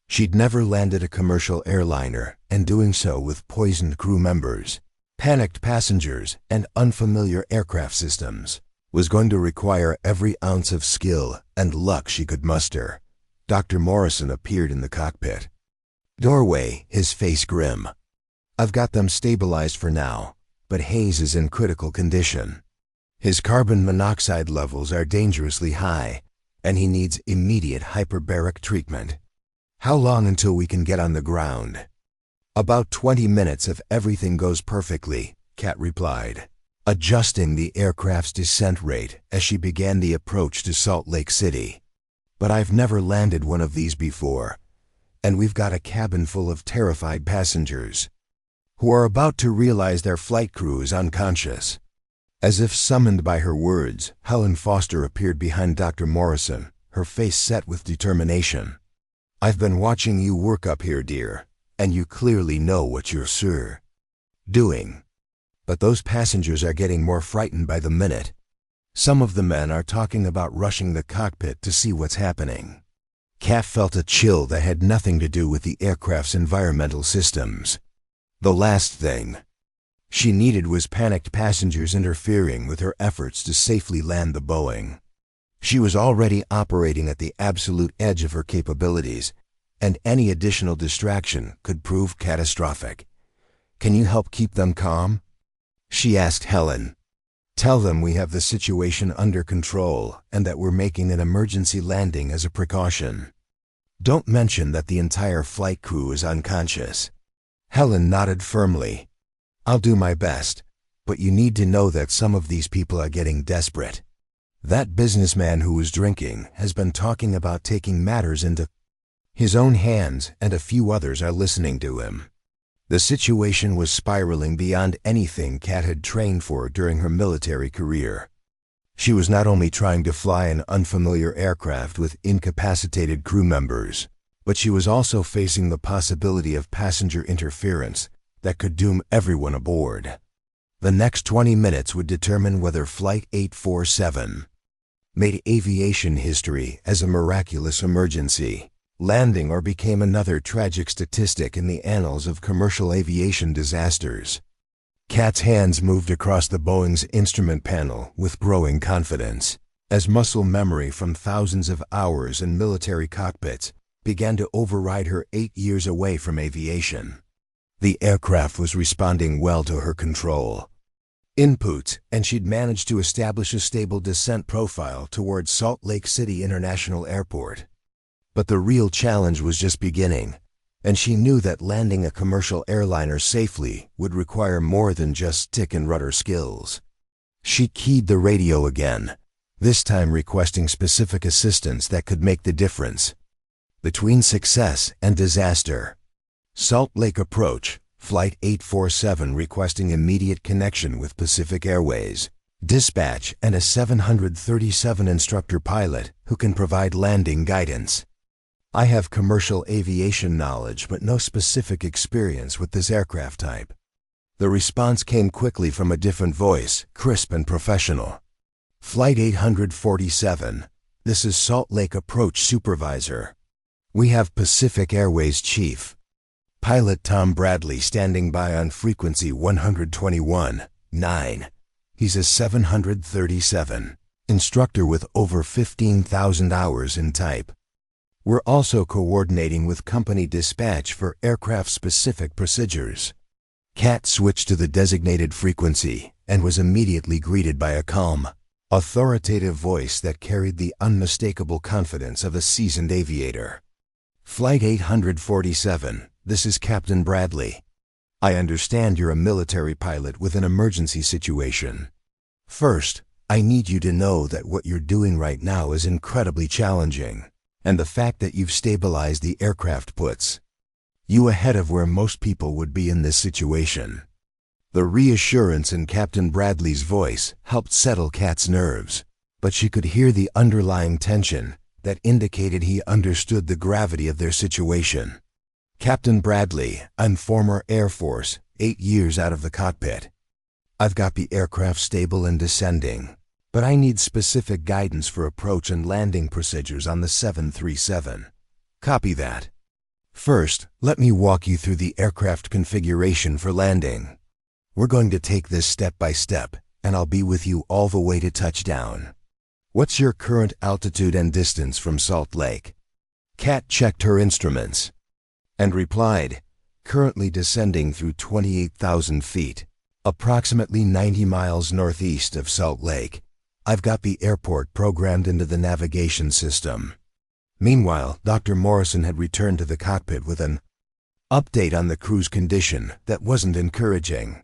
S1: She'd never landed a commercial airliner, and doing so with poisoned crew members, panicked passengers, and unfamiliar aircraft systems was going to require every ounce of skill and luck she could muster. Dr. Morrison appeared in the cockpit. Doorway, his face grim. I've got them stabilized for now, but Hayes is in critical condition. His carbon monoxide levels are dangerously high, and he needs immediate hyperbaric treatment. How long until we can get on the ground? About 20 minutes if everything goes perfectly, Kat replied, adjusting the aircraft's descent rate as she began the approach to Salt Lake City. But I've never landed one of these before, and we've got a cabin full of terrified passengers who are about to realize their flight crew is unconscious. As if summoned by her words, Helen Foster appeared behind Dr. Morrison, her face set with determination. I've been watching you work up here, dear, and you clearly know what you're doing. But those passengers are getting more frightened by the minute. Some of the men are talking about rushing the cockpit to see what's happening. Kat felt a chill that had nothing to do with the aircraft's environmental systems. The last thing she needed was panicked passengers interfering with her efforts to safely land the Boeing. She was already operating at the absolute edge of her capabilities, and any additional distraction could prove catastrophic. Can you help keep them calm? She asked Helen. Tell them we have the situation under control and that we're making an emergency landing as a precaution. Don't mention that the entire flight crew is unconscious. Helen nodded firmly. I'll do my best, but you need to know that some of these people are getting desperate. That businessman who was drinking has been talking about taking matters into his own hands, and a few others are listening to him. The situation was spiraling beyond anything Kat had trained for during her military career. She was not only trying to fly an unfamiliar aircraft with incapacitated crew members, but she was also facing the possibility of passenger interference that could doom everyone aboard. The next 20 minutes would determine whether Flight 847 made aviation history as a miraculous emergency landing or became another tragic statistic in the annals of commercial aviation disasters. Kat's hands moved across the Boeing's instrument panel with growing confidence, as muscle memory from thousands of hours in military cockpits began to override her 8 years away from aviation. The aircraft was responding well to her control inputs, and she'd managed to establish a stable descent profile towards Salt Lake City International Airport. But the real challenge was just beginning, and she knew that landing a commercial airliner safely would require more than just stick and rudder skills. She keyed the radio again, this time requesting specific assistance that could make the difference between success and disaster. Salt Lake approach, Flight 847 requesting immediate connection with Pacific Airways. Dispatch and a 737 instructor pilot who can provide landing guidance. I have commercial aviation knowledge but no specific experience with this aircraft type. The response came quickly from a different voice, crisp and professional. Flight 847, this is Salt Lake Approach Supervisor. We have Pacific Airways Chief Pilot Tom Bradley standing by on frequency 121.9. He's a 737 instructor with over 15,000 hours in type. We're also coordinating with company dispatch for aircraft-specific procedures. Kat switched to the designated frequency and was immediately greeted by a calm, authoritative voice that carried the unmistakable confidence of a seasoned aviator. Flight 847, this is Captain Bradley. I understand you're a military pilot with an emergency situation. First, I need you to know that what you're doing right now is incredibly challenging, and the fact that you've stabilized the aircraft puts you ahead of where most people would be in this situation. The reassurance in Captain Bradley's voice helped settle Kat's nerves, but she could hear the underlying tension that indicated he understood the gravity of their situation. Captain Bradley, I'm former Air Force, 8 years out of the cockpit. I've got the aircraft stable and descending, but I need specific guidance for approach and landing procedures on the 737. Copy that. First, let me walk you through the aircraft configuration for landing. We're going to take this step by step, and I'll be with you all the way to touchdown. What's your current altitude and distance from Salt Lake? Kat checked her instruments and replied, currently descending through 28,000 feet, approximately 90 miles northeast of Salt Lake. I've got the airport programmed into the navigation system. Meanwhile, Dr. Morrison had returned to the cockpit with an update on the crew's condition that wasn't encouraging.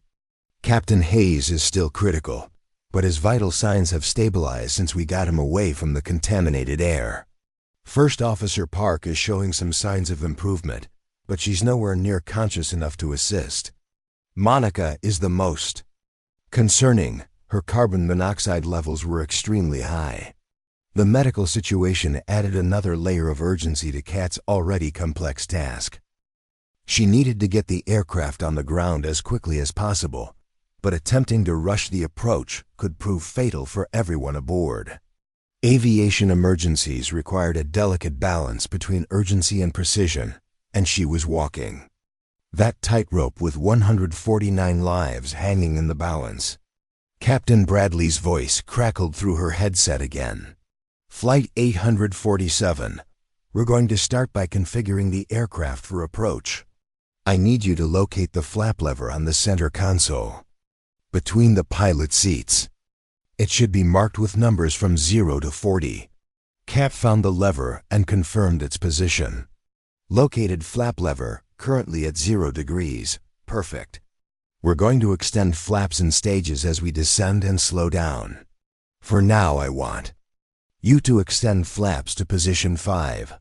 S1: Captain Hayes is still critical, but his vital signs have stabilized since we got him away from the contaminated air. First Officer Park is showing some signs of improvement, but she's nowhere near conscious enough to assist. Monica is the most concerning. Her carbon monoxide levels were extremely high. The medical situation added another layer of urgency to Kat's already complex task. She needed to get the aircraft on the ground as quickly as possible, but attempting to rush the approach could prove fatal for everyone aboard. Aviation emergencies required a delicate balance between urgency and precision, and she was walking that tightrope with 149 lives hanging in the balance. Captain Bradley's voice crackled through her headset again. Flight 847, we're going to start by configuring the aircraft for approach. I need you to locate the flap lever on the center console, between the pilot seats. It should be marked with numbers from 0 to 40. Kat found the lever and confirmed its position. Located flap lever, currently at 0 degrees. Perfect. We're going to extend flaps in stages as we descend and slow down. For now, I want you to extend flaps to position 5.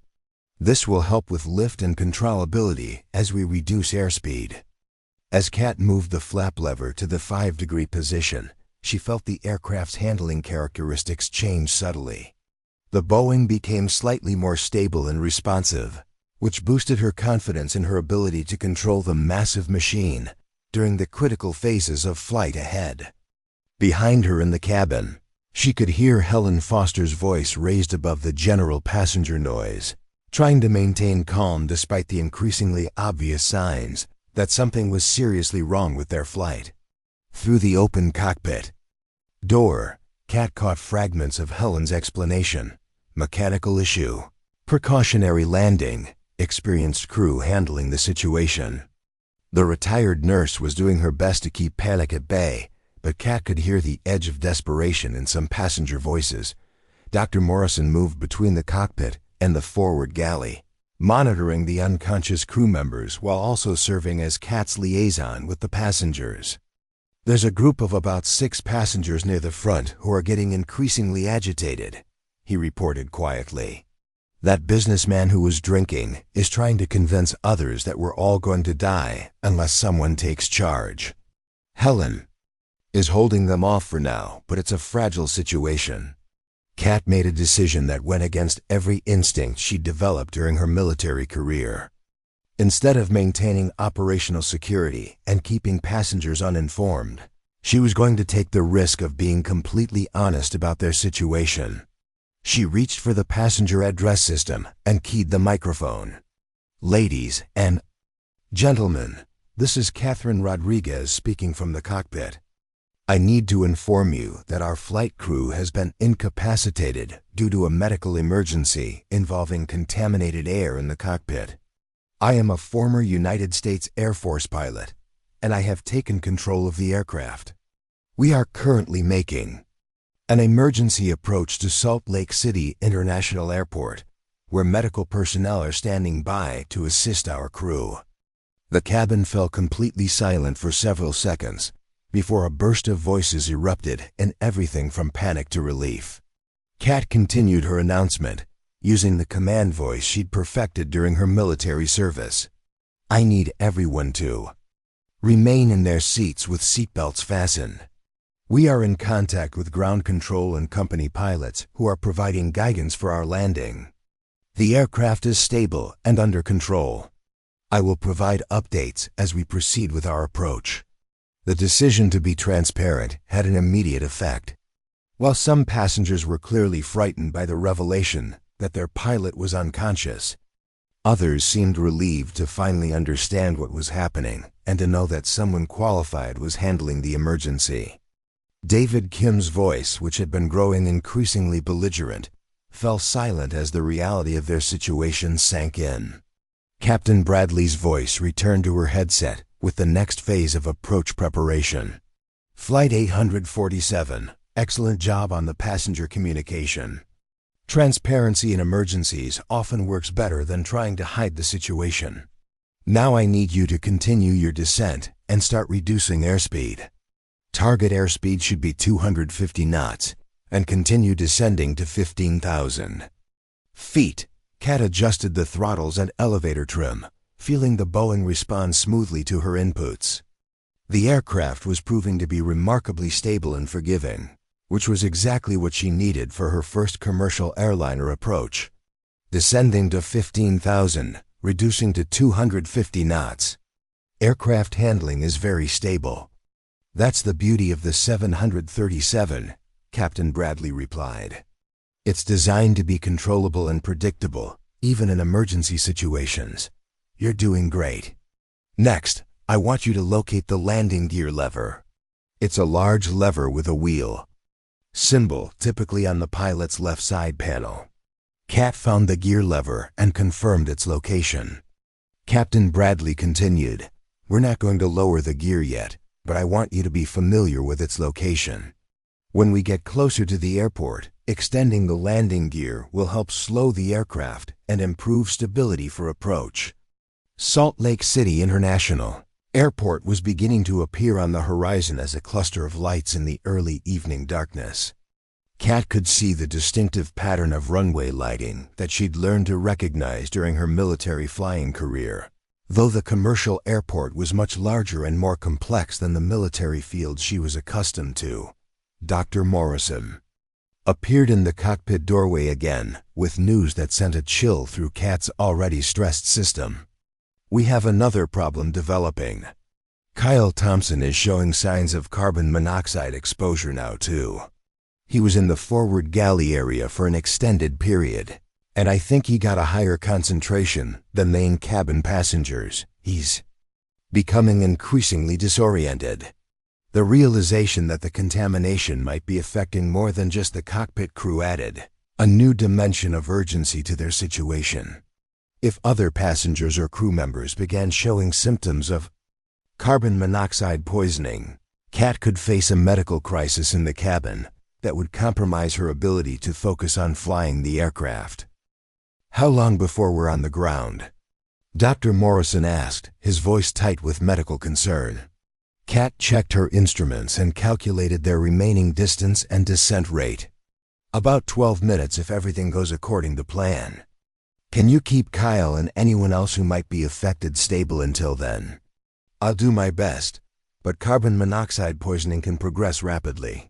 S1: This will help with lift and controllability as we reduce airspeed. As Kat moved the flap lever to the 5-degree position, she felt the aircraft's handling characteristics change subtly. The Boeing became slightly more stable and responsive, which boosted her confidence in her ability to control the massive machine during the critical phases of flight ahead. Behind her in the cabin, she could hear Helen Foster's voice raised above the general passenger noise, trying to maintain calm despite the increasingly obvious signs that something was seriously wrong with their flight. Through the open cockpit door, Kat caught fragments of Helen's explanation. Mechanical issue. Precautionary landing. Experienced crew handling the situation. The retired nurse was doing her best to keep panic at bay, but Kat could hear the edge of desperation in some passenger voices. Dr. Morrison moved between the cockpit and the forward galley, monitoring the unconscious crew members while also serving as Kat's liaison with the passengers. There's a group of about 6 passengers near the front who are getting increasingly agitated, he reported quietly. That businessman who was drinking is trying to convince others that we're all going to die unless someone takes charge. Helen is holding them off for now, but it's a fragile situation. Kat made a decision that went against every instinct she'd developed during her military career. Instead of maintaining operational security and keeping passengers uninformed, she was going to take the risk of being completely honest about their situation. She reached for the passenger address system and keyed the microphone. Ladies and gentlemen, this is Catherine Rodriguez speaking from the cockpit. I need to inform you that our flight crew has been incapacitated due to a medical emergency involving contaminated air in the cockpit. I am a former United States Air Force pilot, and I have taken control of the aircraft. We are currently making an emergency approach to Salt Lake City International Airport, where medical personnel are standing by to assist our crew. The cabin fell completely silent for several seconds before a burst of voices erupted in everything from panic to relief. Kat continued her announcement, using the command voice she'd perfected during her military service. I need everyone to remain in their seats with seatbelts fastened. We are in contact with ground control and company pilots who are providing guidance for our landing. The aircraft is stable and under control. I will provide updates as we proceed with our approach. The decision to be transparent had an immediate effect. While some passengers were clearly frightened by the revelation that their pilot was unconscious, others seemed relieved to finally understand what was happening and to know that someone qualified was handling the emergency. David Kim's voice, which had been growing increasingly belligerent, fell silent as the reality of their situation sank in. Captain Bradley's voice returned to her headset with the next phase of approach preparation. Flight 847, excellent job on the passenger communication. Transparency in emergencies often works better than trying to hide the situation. Now I need you to continue your descent and start reducing airspeed. Target airspeed should be 250 knots and continue descending to 15,000 feet. Kat adjusted the throttles and elevator trim, feeling the Boeing respond smoothly to her inputs. The aircraft was proving to be remarkably stable and forgiving, which was exactly what she needed for her first commercial airliner approach. Descending to 15,000, reducing to 250 knots. Aircraft handling is very stable. That's the beauty of the 737, Captain Bradley replied. It's designed to be controllable and predictable, even in emergency situations. You're doing great. Next, I want you to locate the landing gear lever. It's a large lever with a wheel symbol, typically on the pilot's left side panel. Kat found the gear lever and confirmed its location. Captain Bradley continued, We're not going to lower the gear yet, but I want you to be familiar with its location. When we get closer to the airport, extending the landing gear will help slow the aircraft and improve stability for approach. Salt Lake City International Airport was beginning to appear on the horizon as a cluster of lights in the early evening darkness. Kat could see the distinctive pattern of runway lighting that she'd learned to recognize during her military flying career, though the commercial airport was much larger and more complex than the military field she was accustomed to. Dr. Morrison appeared in the cockpit doorway again with news that sent a chill through Kat's already stressed system. We have another problem developing. Kyle Thompson is showing signs of carbon monoxide exposure now too. He was in the forward galley area for an extended period, and I think he got a higher concentration than main cabin passengers. He's becoming increasingly disoriented. The realization that the contamination might be affecting more than just the cockpit crew added a new dimension of urgency to their situation. If other passengers or crew members began showing symptoms of carbon monoxide poisoning, Kat could face a medical crisis in the cabin that would compromise her ability to focus on flying the aircraft. How long before we're on the ground? Dr. Morrison asked, his voice tight with medical concern. Kat checked her instruments and calculated their remaining distance and descent rate. About 12 minutes if everything goes according to plan. Can you keep Kyle and anyone else who might be affected stable until then? I'll do my best, but carbon monoxide poisoning can progress rapidly.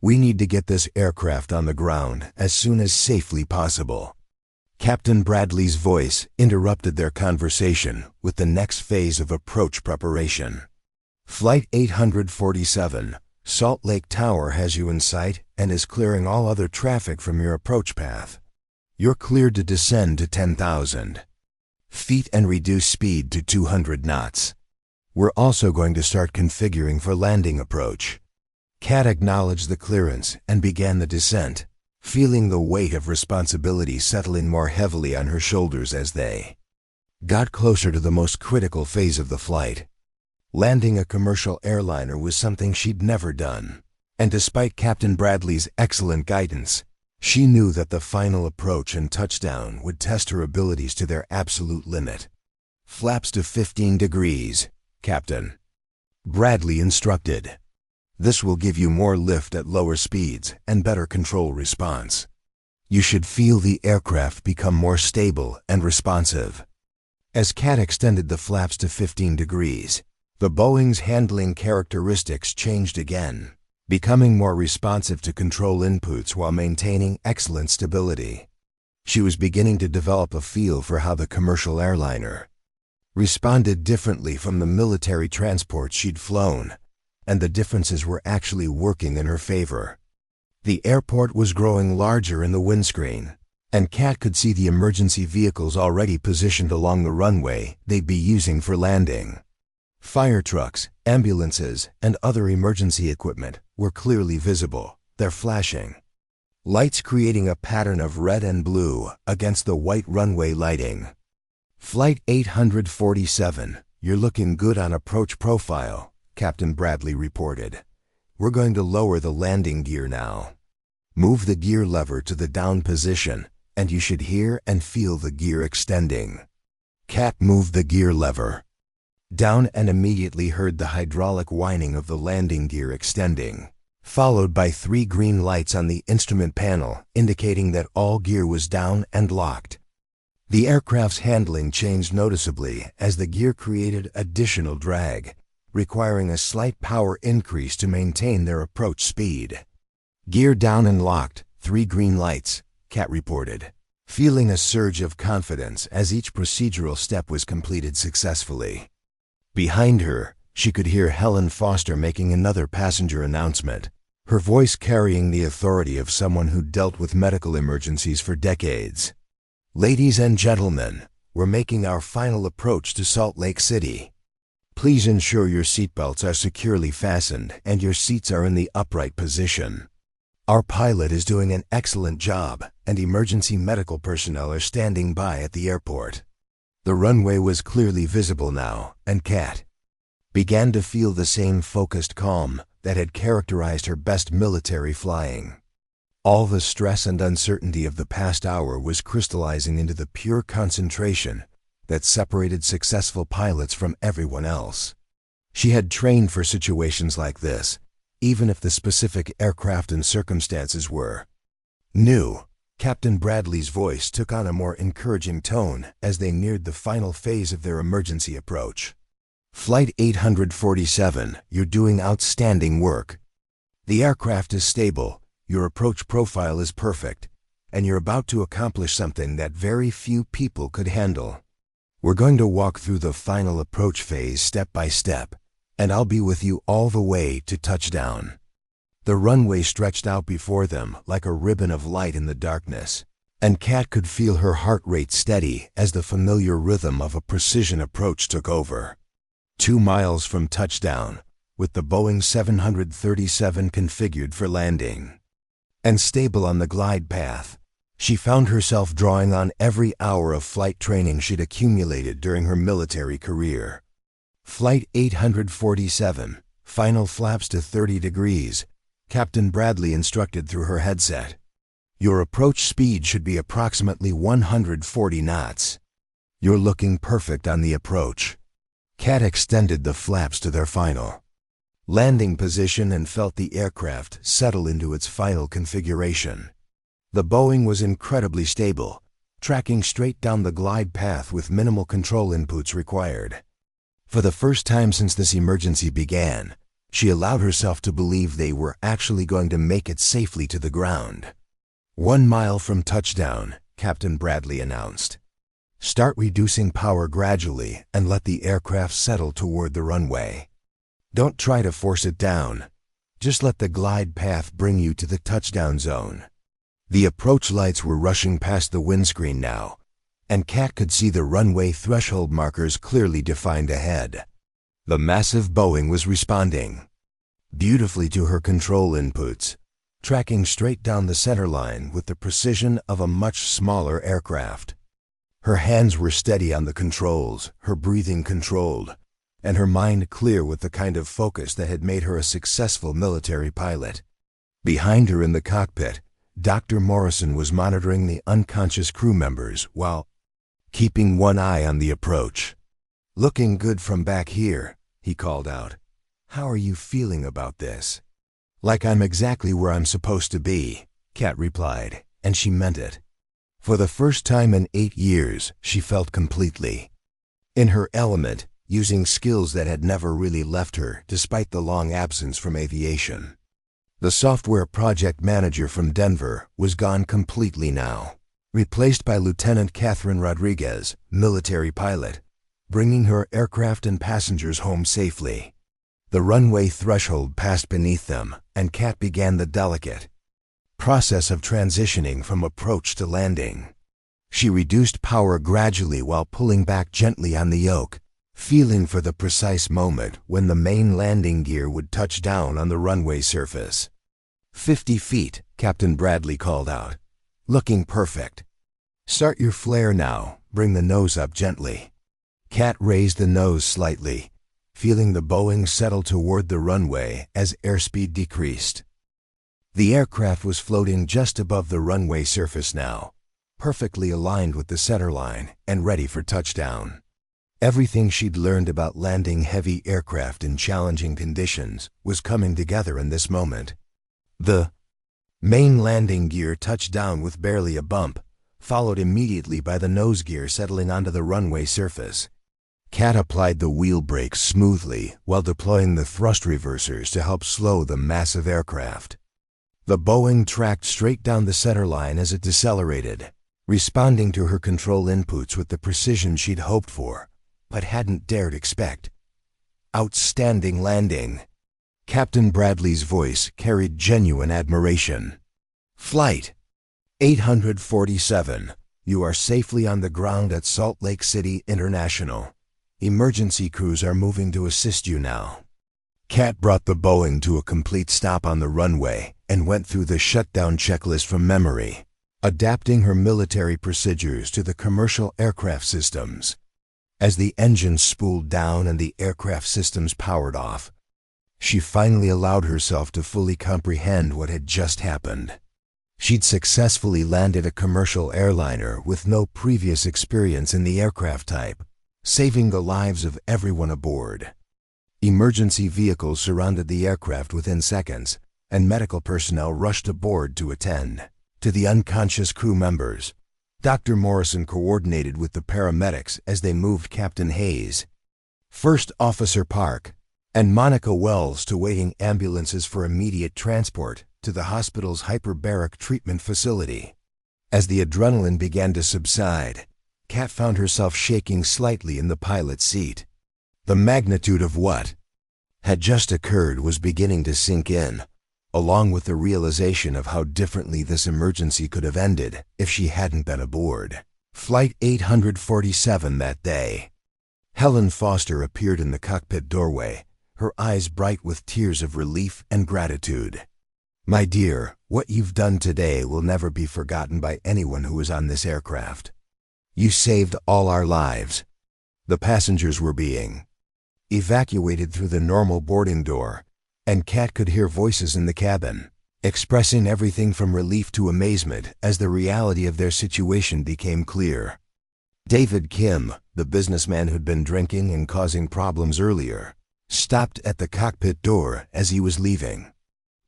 S1: We need to get this aircraft on the ground as soon as safely possible. Captain Bradley's voice interrupted their conversation with the next phase of approach preparation. Flight 847, Salt Lake Tower has you in sight and is clearing all other traffic from your approach path. You're cleared to descend to 10,000 feet and reduce speed to 200 knots. We're also going to start configuring for landing approach. Kat acknowledged the clearance and began the descent, feeling the weight of responsibility settling more heavily on her shoulders as they got closer to the most critical phase of the flight. Landing a commercial airliner was something she'd never done, and despite Captain Bradley's excellent guidance, She knew that the final approach and touchdown would test her abilities to their absolute limit. "Flaps to 15 degrees, Captain," Bradley instructed. "This will give you more lift at lower speeds and better control response. You should feel the aircraft become more stable and responsive." As Kat extended the flaps to 15 degrees, the Boeing's handling characteristics changed again, becoming more responsive to control inputs while maintaining excellent stability. She was beginning to develop a feel for how the commercial airliner responded differently from the military transports she'd flown, and the differences were actually working in her favor. The airport was growing larger in the windscreen, and Kat could see the emergency vehicles already positioned along the runway they'd be using for landing. Fire trucks, ambulances, and other emergency equipment were clearly visible, their flashing lights creating a pattern of red and blue against the white runway lighting. "Flight 847, you're looking good on approach profile," Captain Bradley reported. "We're going to lower the landing gear now. Move the gear lever to the down position, and you should hear and feel the gear extending." Kat moved the gear lever down and immediately heard the hydraulic whining of the landing gear extending, followed by 3 green lights on the instrument panel indicating that all gear was down and locked. The aircraft's handling changed noticeably as the gear created additional drag, requiring a slight power increase to maintain their approach speed. "Gear down and locked, 3 green lights," Kat reported, feeling a surge of confidence as each procedural step was completed successfully. Behind her, she could hear Helen Foster making another passenger announcement, her voice carrying the authority of someone who dealt with medical emergencies for decades. "Ladies and gentlemen, we're making our final approach to Salt Lake City. Please ensure your seatbelts are securely fastened and your seats are in the upright position. Our pilot is doing an excellent job, and emergency medical personnel are standing by at the airport." The runway was clearly visible now, and Kat began to feel the same focused calm that had characterized her best military flying. All the stress and uncertainty of the past hour was crystallizing into the pure concentration that separated successful pilots from everyone else. She had trained for situations like this, even if the specific aircraft and circumstances were new. Captain Bradley's voice took on a more encouraging tone as they neared the final phase of their emergency approach. "Flight 847, you're doing outstanding work. The aircraft is stable, your approach profile is perfect, and you're about to accomplish something that very few people could handle. We're going to walk through the final approach phase step by step, and I'll be with you all the way to touchdown." The runway stretched out before them like a ribbon of light in the darkness, and Kat could feel her heart rate steady as the familiar rhythm of a precision approach took over. 2 miles from touchdown, with the Boeing 737 configured for landing and stable on the glide path, she found herself drawing on every hour of flight training she'd accumulated during her military career. "Flight 847, final flaps to 30 degrees, Captain Bradley instructed through her headset. "Your approach speed should be approximately 140 knots. You're looking perfect on the approach." Kat extended the flaps to their final landing position and felt the aircraft settle into its final configuration. The Boeing was incredibly stable, tracking straight down the glide path with minimal control inputs required. For the first time since this emergency began, she allowed herself to believe they were actually going to make it safely to the ground. 1 mile from touchdown, Captain Bradley announced. "Start reducing power gradually and let the aircraft settle toward the runway. Don't try to force it down. Just let the glide path bring you to the touchdown zone." The approach lights were rushing past the windscreen now, and Kat could see the runway threshold markers clearly defined ahead. The massive Boeing was responding beautifully to her control inputs, tracking straight down the center line with the precision of a much smaller aircraft. Her hands were steady on the controls, her breathing controlled, and her mind clear with the kind of focus that had made her a successful military pilot. Behind her in the cockpit, Dr. Morrison was monitoring the unconscious crew members while keeping one eye on the approach. "Looking good from back here," he called out. "How are you feeling about this?" "Like I'm exactly where I'm supposed to be," Kat replied, and she meant it. For the first time in 8 years, she felt completely in her element, using skills that had never really left her despite the long absence from aviation. The software project manager from Denver was gone completely now, replaced by Lieutenant Catherine Rodriguez, military pilot, bringing her aircraft and passengers home safely. The runway threshold passed beneath them, and Kat began the delicate process of transitioning from approach to landing. She reduced power gradually while pulling back gently on the yoke, feeling for the precise moment when the main landing gear would touch down on the runway surface. 50 feet, Captain Bradley called out. "Looking perfect. Start your flare now. Bring the nose up gently." Kat raised the nose slightly, feeling the Boeing settle toward the runway as airspeed decreased. The aircraft was floating just above the runway surface now, perfectly aligned with the centerline and ready for touchdown. Everything she'd learned about landing heavy aircraft in challenging conditions was coming together in this moment. The main landing gear touched down with barely a bump, followed immediately by the nose gear settling onto the runway surface. Kat applied the wheel brakes smoothly while deploying the thrust reversers to help slow the massive aircraft. The Boeing tracked straight down the centerline as it decelerated, responding to her control inputs with the precision she'd hoped for, but hadn't dared expect. "Outstanding landing." Captain Bradley's voice carried genuine admiration. "Flight 847, you are safely on the ground at Salt Lake City International. Emergency crews are moving to assist you now." Kat brought the Boeing to a complete stop on the runway and went through the shutdown checklist from memory, adapting her military procedures to the commercial aircraft systems. As the engines spooled down and the aircraft systems powered off, she finally allowed herself to fully comprehend what had just happened. She'd successfully landed a commercial airliner with no previous experience in the aircraft type, saving the lives of everyone aboard. Emergency vehicles surrounded the aircraft within seconds, and medical personnel rushed aboard to attend to the unconscious crew members. Dr. Morrison coordinated with the paramedics as they moved Captain Hayes, First Officer Park, and Monica Wells to waiting ambulances for immediate transport to the hospital's hyperbaric treatment facility. As the adrenaline began to subside, Kat found herself shaking slightly in the pilot's seat. The magnitude of what had just occurred was beginning to sink in, along with the realization of how differently this emergency could have ended if she hadn't been aboard Flight 847 that day. Helen Foster appeared in the cockpit doorway, her eyes bright with tears of relief and gratitude. "My dear, what you've done today will never be forgotten by anyone who was on this aircraft. You saved all our lives." The passengers were being evacuated through the normal boarding door, and Kat could hear voices in the cabin, expressing everything from relief to amazement as the reality of their situation became clear. David Kim, the businessman who'd been drinking and causing problems earlier, stopped at the cockpit door as he was leaving.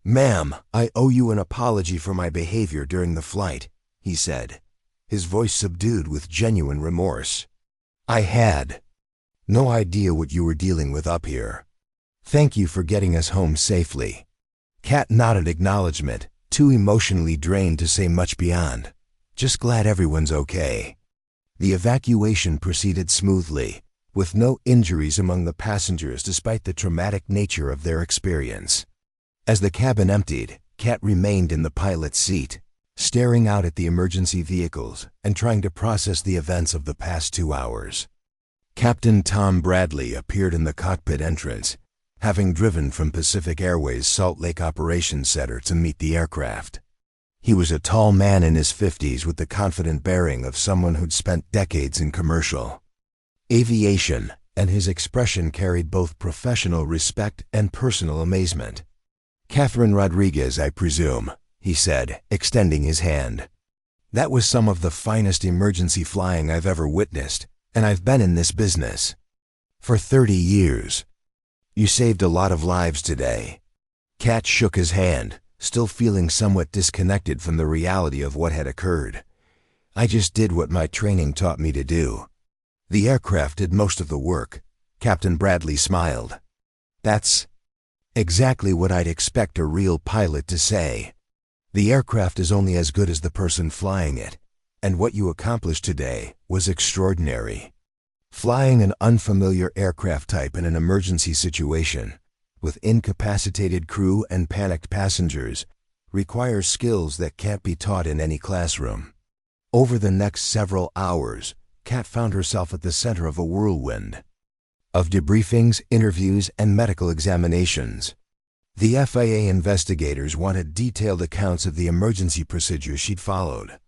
S1: "Ma'am, I owe you an apology for my behavior during the flight," he said, his voice subdued with genuine remorse. "I had no idea what you were dealing with up here. Thank you for getting us home safely." Kat nodded acknowledgement, too emotionally drained to say much beyond. "Just glad everyone's okay." The evacuation proceeded smoothly, with no injuries among the passengers despite the traumatic nature of their experience. As the cabin emptied, Kat remained in the pilot's seat, staring out at the emergency vehicles and trying to process the events of the past 2 hours. Captain Tom Bradley appeared in the cockpit entrance, having driven from Pacific Airways' Salt Lake Operations Center to meet the aircraft. He was a tall man in his 50s with the confident bearing of someone who'd spent decades in commercial aviation, and his expression carried both professional respect and personal amazement. "Catherine Rodriguez, I presume," he said, extending his hand. "That was some of the finest emergency flying I've ever witnessed, and I've been in this business for 30 years. You saved a lot of lives today." Cat shook his hand, still feeling somewhat disconnected from the reality of what had occurred. "I just did what my training taught me to do." "The aircraft did most of the work," Captain Bradley smiled. "That's exactly what I'd expect a real pilot to say. The aircraft is only as good as the person flying it, and what you accomplished today was extraordinary. Flying an unfamiliar aircraft type in an emergency situation, with incapacitated crew and panicked passengers, requires skills that can't be taught in any classroom." Over the next several hours, Kat found herself at the center of a whirlwind of debriefings, interviews, and medical examinations. The FAA investigators wanted detailed accounts of the emergency procedures she'd followed.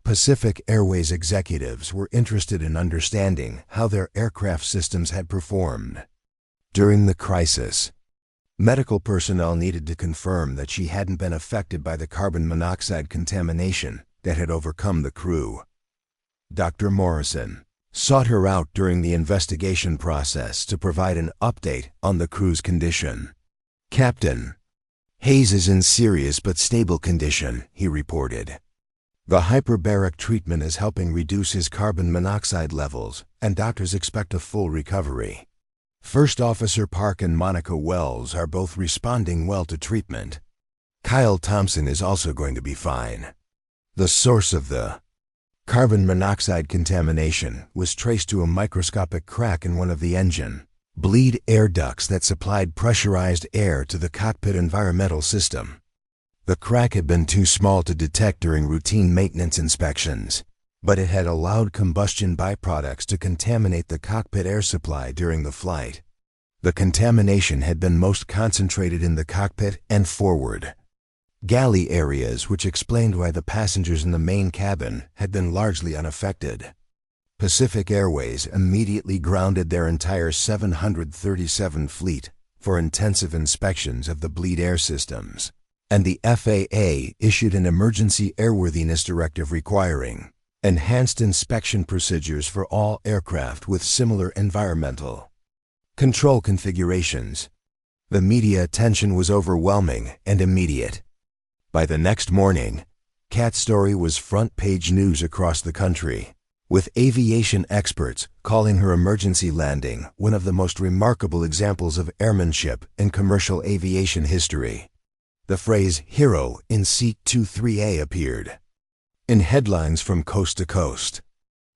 S1: Pacific Airways executives were interested in understanding how their aircraft systems had performed during the crisis. Medical personnel needed to confirm that she hadn't been affected by the carbon monoxide contamination that had overcome the crew. Dr. Morrison sought her out during the investigation process to provide an update on the crew's condition. "Captain Hayes is in serious but stable condition," he reported. "The hyperbaric treatment is helping reduce his carbon monoxide levels, and doctors expect a full recovery. First Officer Park and Monica Wells are both responding well to treatment. Kyle Thompson is also going to be fine." The source of the carbon monoxide contamination was traced to a microscopic crack in one of the engine bleed air ducts that supplied pressurized air to the cockpit environmental system. The crack had been too small to detect during routine maintenance inspections, but it had allowed combustion byproducts to contaminate the cockpit air supply during the flight. The contamination had been most concentrated in the cockpit and forward galley areas, which explained why the passengers in the main cabin had been largely unaffected. Pacific Airways immediately grounded their entire 737 fleet for intensive inspections of the bleed air systems, and the FAA issued an emergency airworthiness directive requiring enhanced inspection procedures for all aircraft with similar environmental control configurations. The media attention was overwhelming and immediate. By the next morning, Kat's story was front-page news across the country, with aviation experts calling her emergency landing one of the most remarkable examples of airmanship in commercial aviation history. The phrase "hero in seat 23A" appeared in headlines from coast to coast.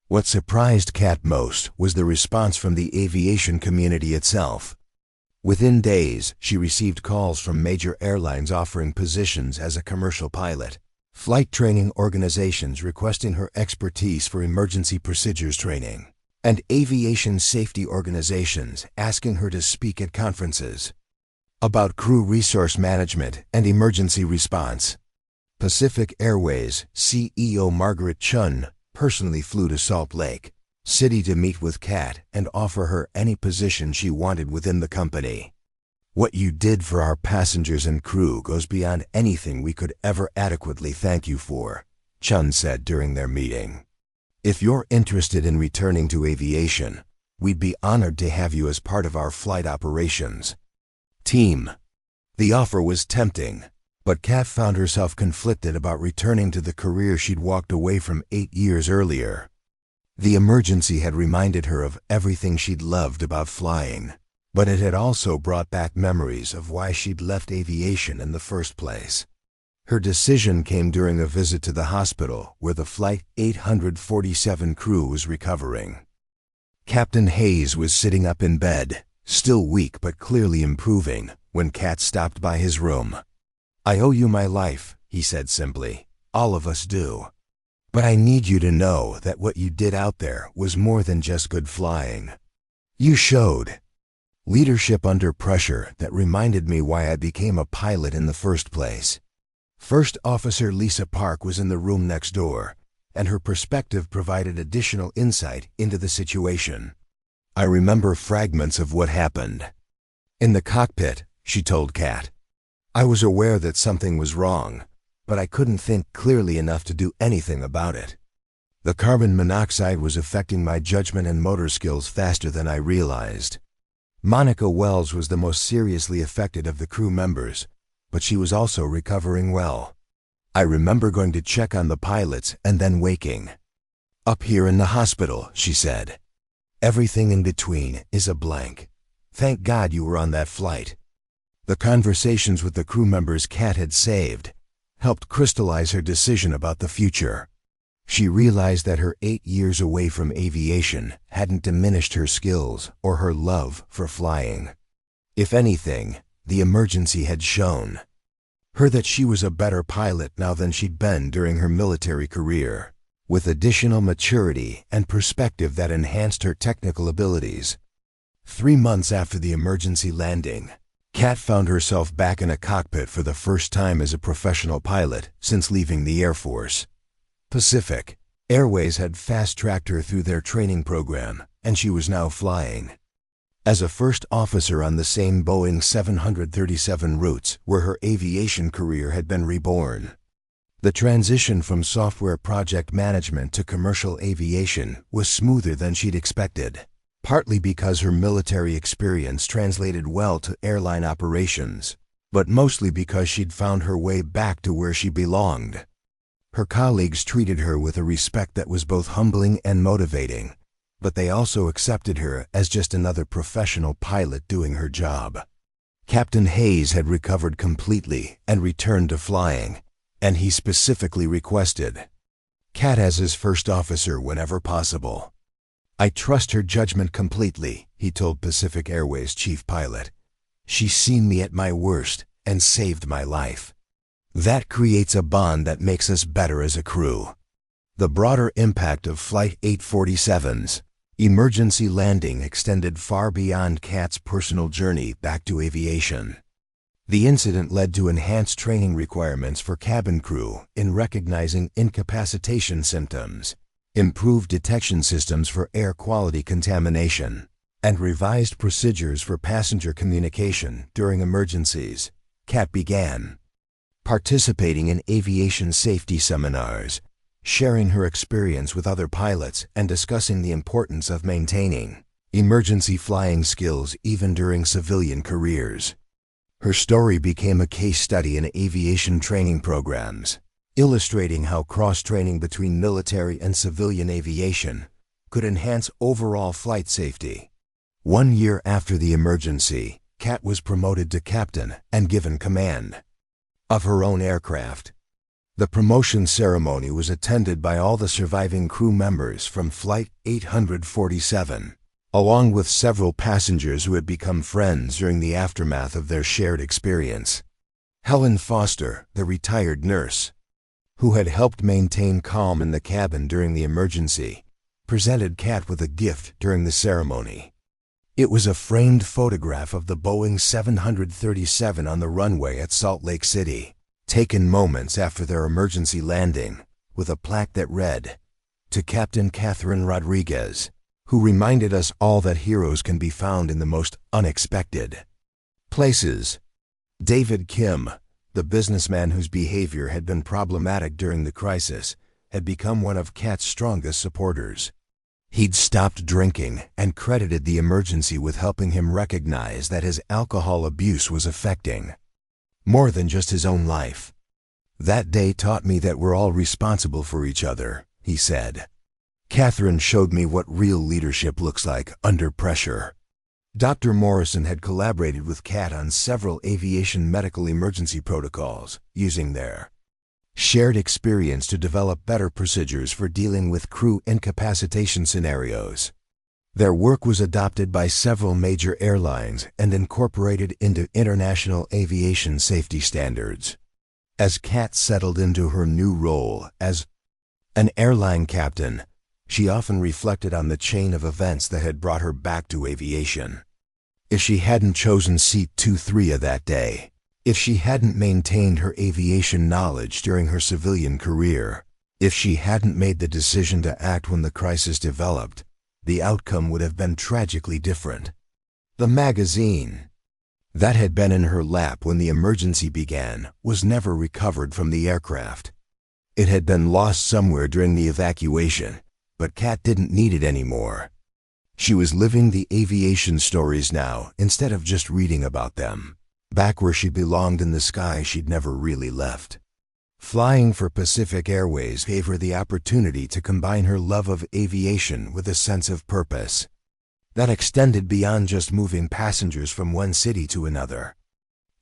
S1: What surprised Kat most was the response from the aviation community itself. Within days, she received calls from major airlines offering positions as a commercial pilot, flight training organizations requesting her expertise for emergency procedures training, and aviation safety organizations asking her to speak at conferences about crew resource management and emergency response. Pacific Airways CEO Margaret Chun personally flew to Salt Lake City to meet with Kat and offer her any position she wanted within the company. "What you did for our passengers and crew goes beyond anything we could ever adequately thank you for," Chun said during their meeting. "If you're interested in returning to aviation, we'd be honored to have you as part of our flight operations team." The offer was tempting, but Kat found herself conflicted about returning to the career she'd walked away from 8 years earlier. The emergency had reminded her of everything she'd loved about flying, but it had also brought back memories of why she'd left aviation in the first place. Her decision came during a visit to the hospital where the Flight 847 crew was recovering. Captain Hayes was sitting up in bed, still weak but clearly improving, when Kat stopped by his room. "I owe you my life," he said simply. "All of us do. But I need you to know that what you did out there was more than just good flying. You showed leadership under pressure that reminded me why I became a pilot in the first place." First Officer Lisa Park was in the room next door, and her perspective provided additional insight into the situation. "I remember fragments of what happened in the cockpit," she told Kat. "I was aware that something was wrong, but I couldn't think clearly enough to do anything about it. The carbon monoxide was affecting my judgment and motor skills faster than I realized. Monica Wells was the most seriously affected of the crew members, but she was also recovering well. I remember going to check on the pilots and then waking up here in the hospital, she said. Everything in between is a blank. Thank God you were on that flight. The conversations with the crew members Kat had saved helped crystallize her decision about the future. She realized that her 8 years away from aviation hadn't diminished her skills or her love for flying. If anything, the emergency had shown her that she was a better pilot now than she'd been during her military career, with additional maturity and perspective that enhanced her technical abilities. 3 months after the emergency landing, Kat found herself back in a cockpit for the first time as a professional pilot since leaving the Air Force. Pacific Airways had fast-tracked her through their training program, and she was now flying as a first officer on the same Boeing 737 routes where her aviation career had been reborn. The transition from software project management to commercial aviation was smoother than she'd expected, partly because her military experience translated well to airline operations, but mostly because she'd found her way back to where she belonged. Her colleagues treated her with a respect that was both humbling and motivating, but they also accepted her as just another professional pilot doing her job. Captain Hayes had recovered completely and returned to flying, and he specifically requested Kat as his first officer whenever possible. I trust her judgment completely, he told Pacific Airways chief pilot. She's seen me at my worst and saved my life. That creates a bond that makes us better as a crew. The broader impact of Flight 847's emergency landing extended far beyond Kat's personal journey back to aviation. The incident led to enhanced training requirements for cabin crew in recognizing incapacitation symptoms, improved detection systems for air quality contamination, and revised procedures for passenger communication during emergencies. Kat began participating in aviation safety seminars, sharing her experience with other pilots and discussing the importance of maintaining emergency flying skills even during civilian careers. Her story became a case study in aviation training programs, illustrating how cross-training between military and civilian aviation could enhance overall flight safety. 1 year after the emergency, Kat was promoted to captain and given command of her own aircraft. The promotion ceremony was attended by all the surviving crew members from Flight 847, along with several passengers who had become friends during the aftermath of their shared experience. Helen Foster, the retired nurse, who had helped maintain calm in the cabin during the emergency, presented Kat with a gift during the ceremony. It was a framed photograph of the Boeing 737 on the runway at Salt Lake City, taken moments after their emergency landing, with a plaque that read, "To Captain Catherine Rodriguez, who reminded us all that heroes can be found in the most unexpected places." David Kim, the businessman whose behavior had been problematic during the crisis, had become one of Kat's strongest supporters. He'd stopped drinking and credited the emergency with helping him recognize that his alcohol abuse was affecting more than just his own life. "That day taught me that we're all responsible for each other," he said. "Catherine showed me what real leadership looks like under pressure." Dr. Morrison had collaborated with Kat on several aviation medical emergency protocols, using their shared experience to develop better procedures for dealing with crew incapacitation scenarios. Their work was adopted by several major airlines and incorporated into international aviation safety standards. As Kat settled into her new role as an airline captain, she often reflected on the chain of events that had brought her back to aviation. If she hadn't chosen seat 2-3 that day, if she hadn't maintained her aviation knowledge during her civilian career, if she hadn't made the decision to act when the crisis developed, the outcome would have been tragically different. The magazine that had been in her lap when the emergency began was never recovered from the aircraft. It had been lost somewhere during the evacuation, but Kat didn't need it anymore. She was living the aviation stories now instead of just reading about them, back where she belonged in the sky she'd never really left. Flying for Pacific Airways gave her the opportunity to combine her love of aviation with a sense of purpose that extended beyond just moving passengers from one city to another.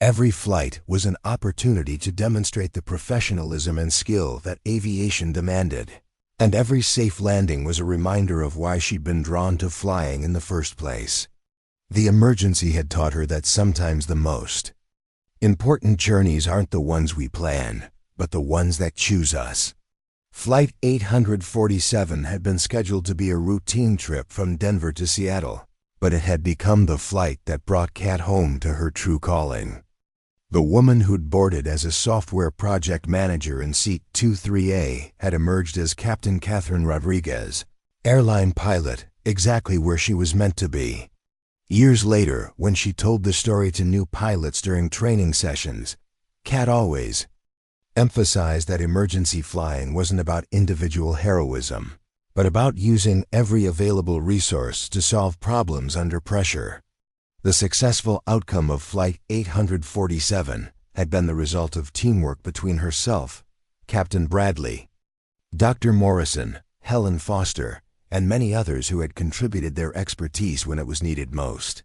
S1: Every flight was an opportunity to demonstrate the professionalism and skill that aviation demanded, and every safe landing was a reminder of why she'd been drawn to flying in the first place. The emergency had taught her that sometimes the most important journeys aren't the ones we plan, but the ones that choose us. Flight 847 had been scheduled to be a routine trip from Denver to Seattle, but it had become the flight that brought Kat home to her true calling. The woman who'd boarded as a software project manager in seat 23A had emerged as Captain Catherine Rodriguez, airline pilot, exactly where she was meant to be. Years later, when she told the story to new pilots during training sessions, Kat always emphasized that emergency flying wasn't about individual heroism, but about using every available resource to solve problems under pressure. The successful outcome of Flight 847 had been the result of teamwork between herself, Captain Bradley, Dr. Morrison, Helen Foster, and many others who had contributed their expertise when it was needed most.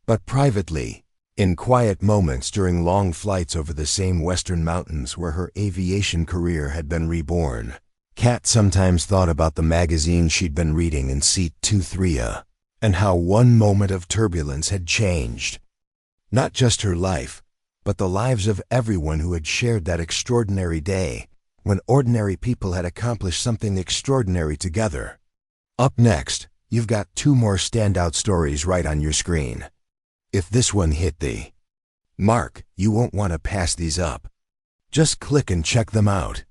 S1: But privately, in quiet moments during long flights over the same western mountains where her aviation career had been reborn, Kat sometimes thought about the magazine she'd been reading in seat 23A, and how one moment of turbulence had changed not just her life, but the lives of everyone who had shared that extraordinary day when ordinary people had accomplished something extraordinary together. Up next, you've got two more standout stories right on your screen. If this one hit the mark, you won't want to pass these up. Just click and check them out.